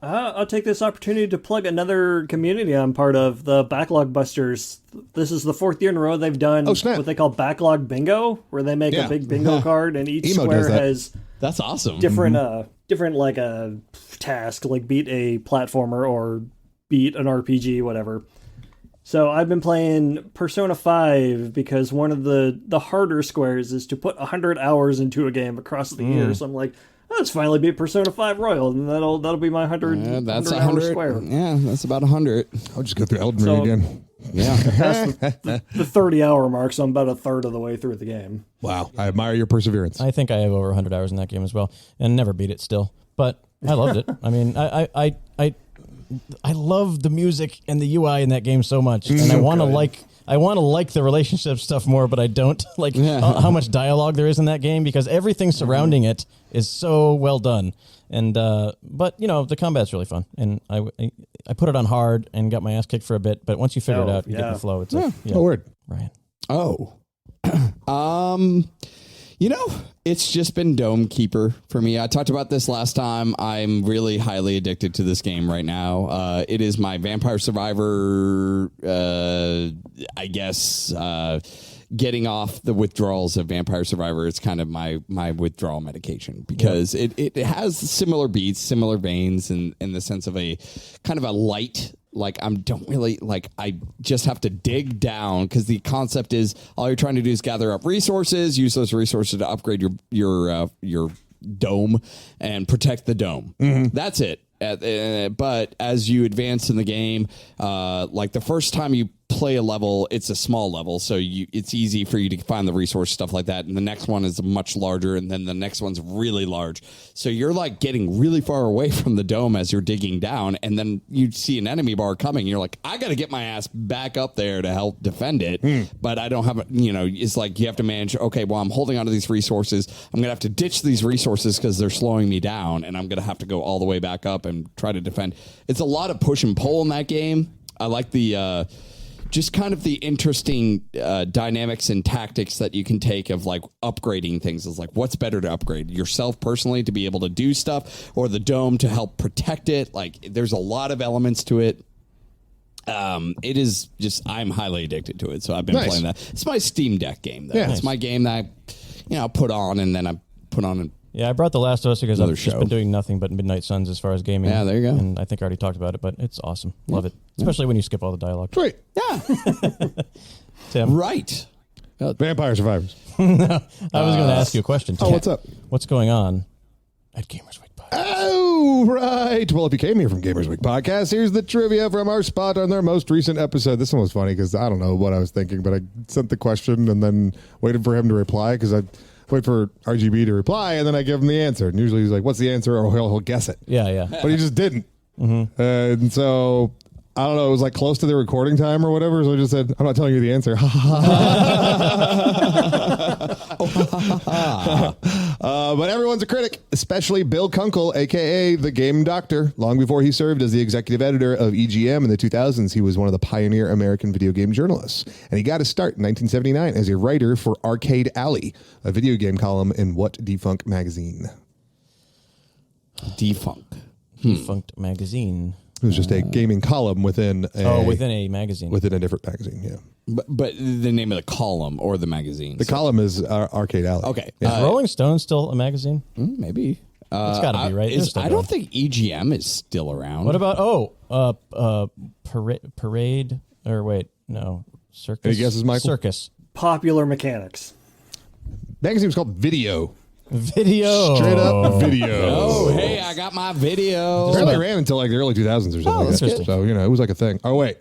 I'll take this opportunity to plug another community I'm part of, the Backlog Busters. This is the 4th year in a row they've done what they call Backlog Bingo, where they make a big bingo card, and each square has that's awesome. Different like a task, like beat a platformer or beat an RPG, whatever. So I've been playing Persona 5 because one of the harder squares is to put 100 hours into a game across the year. So I'm like, let's finally beat Persona 5 Royal, and that'll be my 100 that's 100 square. Yeah, that's about 100. I'll just go through Elden Ring again. Yeah. That's the 30-hour mark, so I'm about a third of the way through the game. Wow. I admire your perseverance. I think I have over 100 hours in that game as well, and never beat it still. But I loved it. I mean, I love the music and the UI in that game so much, and I want to like the relationship stuff more, but I don't like how much dialogue there is in that game because everything surrounding it is so well done. And but the combat's really fun, and I put it on hard and got my ass kicked for a bit, but once you figure it out, you get the flow. It's Oh, word. Ryan. Oh. It's just been Dome Keeper for me. I talked about this last time. I'm really highly addicted to this game right now. It is my Vampire Survivor, I guess, getting off the withdrawals of Vampire Survivor. It's kind of my withdrawal medication because it has similar beats, similar veins in the sense of a kind of a light. Like I just have to dig down because the concept is all you're trying to do is gather up resources, use those resources to upgrade your dome and protect the dome. That's it. But as you advance in the game, like the first time you play a level, it's a small level, so it's easy for you to find the resource, stuff like that. And the next one is much larger, and then the next one's really large. So you're like getting really far away from the dome as you're digging down, and then you see an enemy bar coming. And you're like, I got to get my ass back up there to help defend it, but I don't have it's like you have to manage. Okay, well, I'm holding onto these resources. I'm gonna have to ditch these resources because they're slowing me down, and I'm gonna have to go all the way back up and try to defend. It's a lot of push and pull in that game. I like the just kind of the interesting dynamics and tactics that you can take of like upgrading things. Is like, what's better to upgrade? Yourself personally to be able to do stuff, or the dome to help protect it? Like, there's a lot of elements to it. It is just, I'm highly addicted to it. So I've been playing that. It's my Steam Deck game, though. It's my game that I put on and then I put on and yeah, I brought The Last of Us because I've just been doing nothing but Midnight Suns as far as gaming. Yeah, there you go. And I think I already talked about it, but it's awesome. Love it. Especially when you skip all the dialogue. Great. Yeah. Tim? Right. Vampire Survivors. I was going to ask you a question, Tim. Oh, what's up? What's going on at Gamers Week Podcast? Oh, right. Well, if you came here from Gamers Week Podcast, here's the trivia from our spot on their most recent episode. This one was funny because I don't know what I was thinking, but I sent the question and then waited for him to reply because I wait for RGB to reply and then I give him the answer. And usually he's like, what's the answer? Or he'll guess it. Yeah. But he just didn't. And so I don't know. It was like close to the recording time or whatever. So I just said, I'm not telling you the answer. But everyone's a critic, especially Bill Kunkel, a.k.a. the Game Doctor. Long before he served as the executive editor of EGM in the 2000s, he was one of the pioneer American video game journalists. And he got his start in 1979 as a writer for Arcade Alley, a video game column in What Defunct magazine. Defunct magazine. It was just a gaming column within a magazine. Within a different magazine, yeah. But the name of the column or the magazine? The column is Arcade Alley. Okay. Is Rolling Stone still a magazine? Maybe. It's got to be, right? I don't think EGM is still around. What about, Parade? Or wait, no. Circus? Any guesses, Michael? Circus. Popular Mechanics. Magazine was called Video. Video. Straight up video. Oh, hey, I got my video. Apparently ran until like the early 2000s or something like that. interesting. So, it was like a thing. Oh, wait.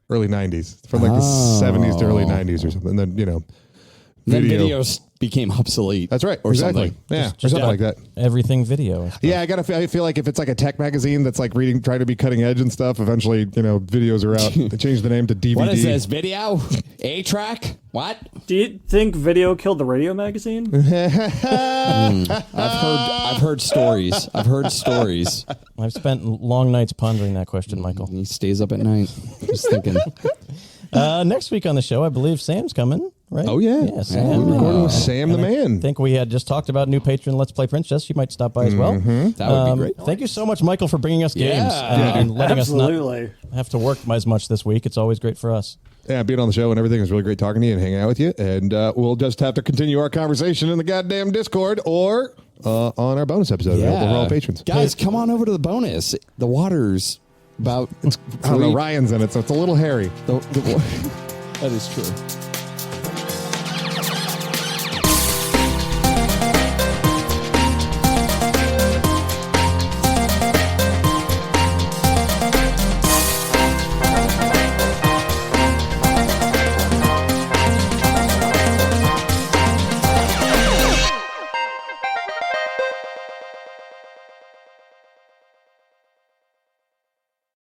Early 90s. From like the 70s to early 90s or something. And then, Then videos became obsolete. That's right. Or exactly. something. Yeah. Or something like that. Everything video. Yeah, I feel like if it's like a tech magazine that's like trying to be cutting edge and stuff, eventually, videos are out. They changed the name to DVD. What is this? Video? A-track? What? Do you think video killed the radio magazine? I've heard stories. I've spent long nights pondering that question, Michael. He stays up at night just thinking. Next week on the show, I believe Sam's coming, right? Oh, yeah. Yeah, Sam. We're recording with Sam the I Man. think we had just talked about new patron Let's Play Princess. You might stop by as well. That would be great. Thank you so much, Michael, for bringing us games Yeah. and letting us Absolutely. not have to work as much this week. It's always great for us. Yeah, being on the show and everything is really great talking to you and hanging out with you. And we'll just have to continue our conversation in the goddamn Discord or on our bonus episode available for all patrons. Guys, come on over to the bonus. The water's about... I don't know, Ryan's in it, so it's a little hairy. That is true.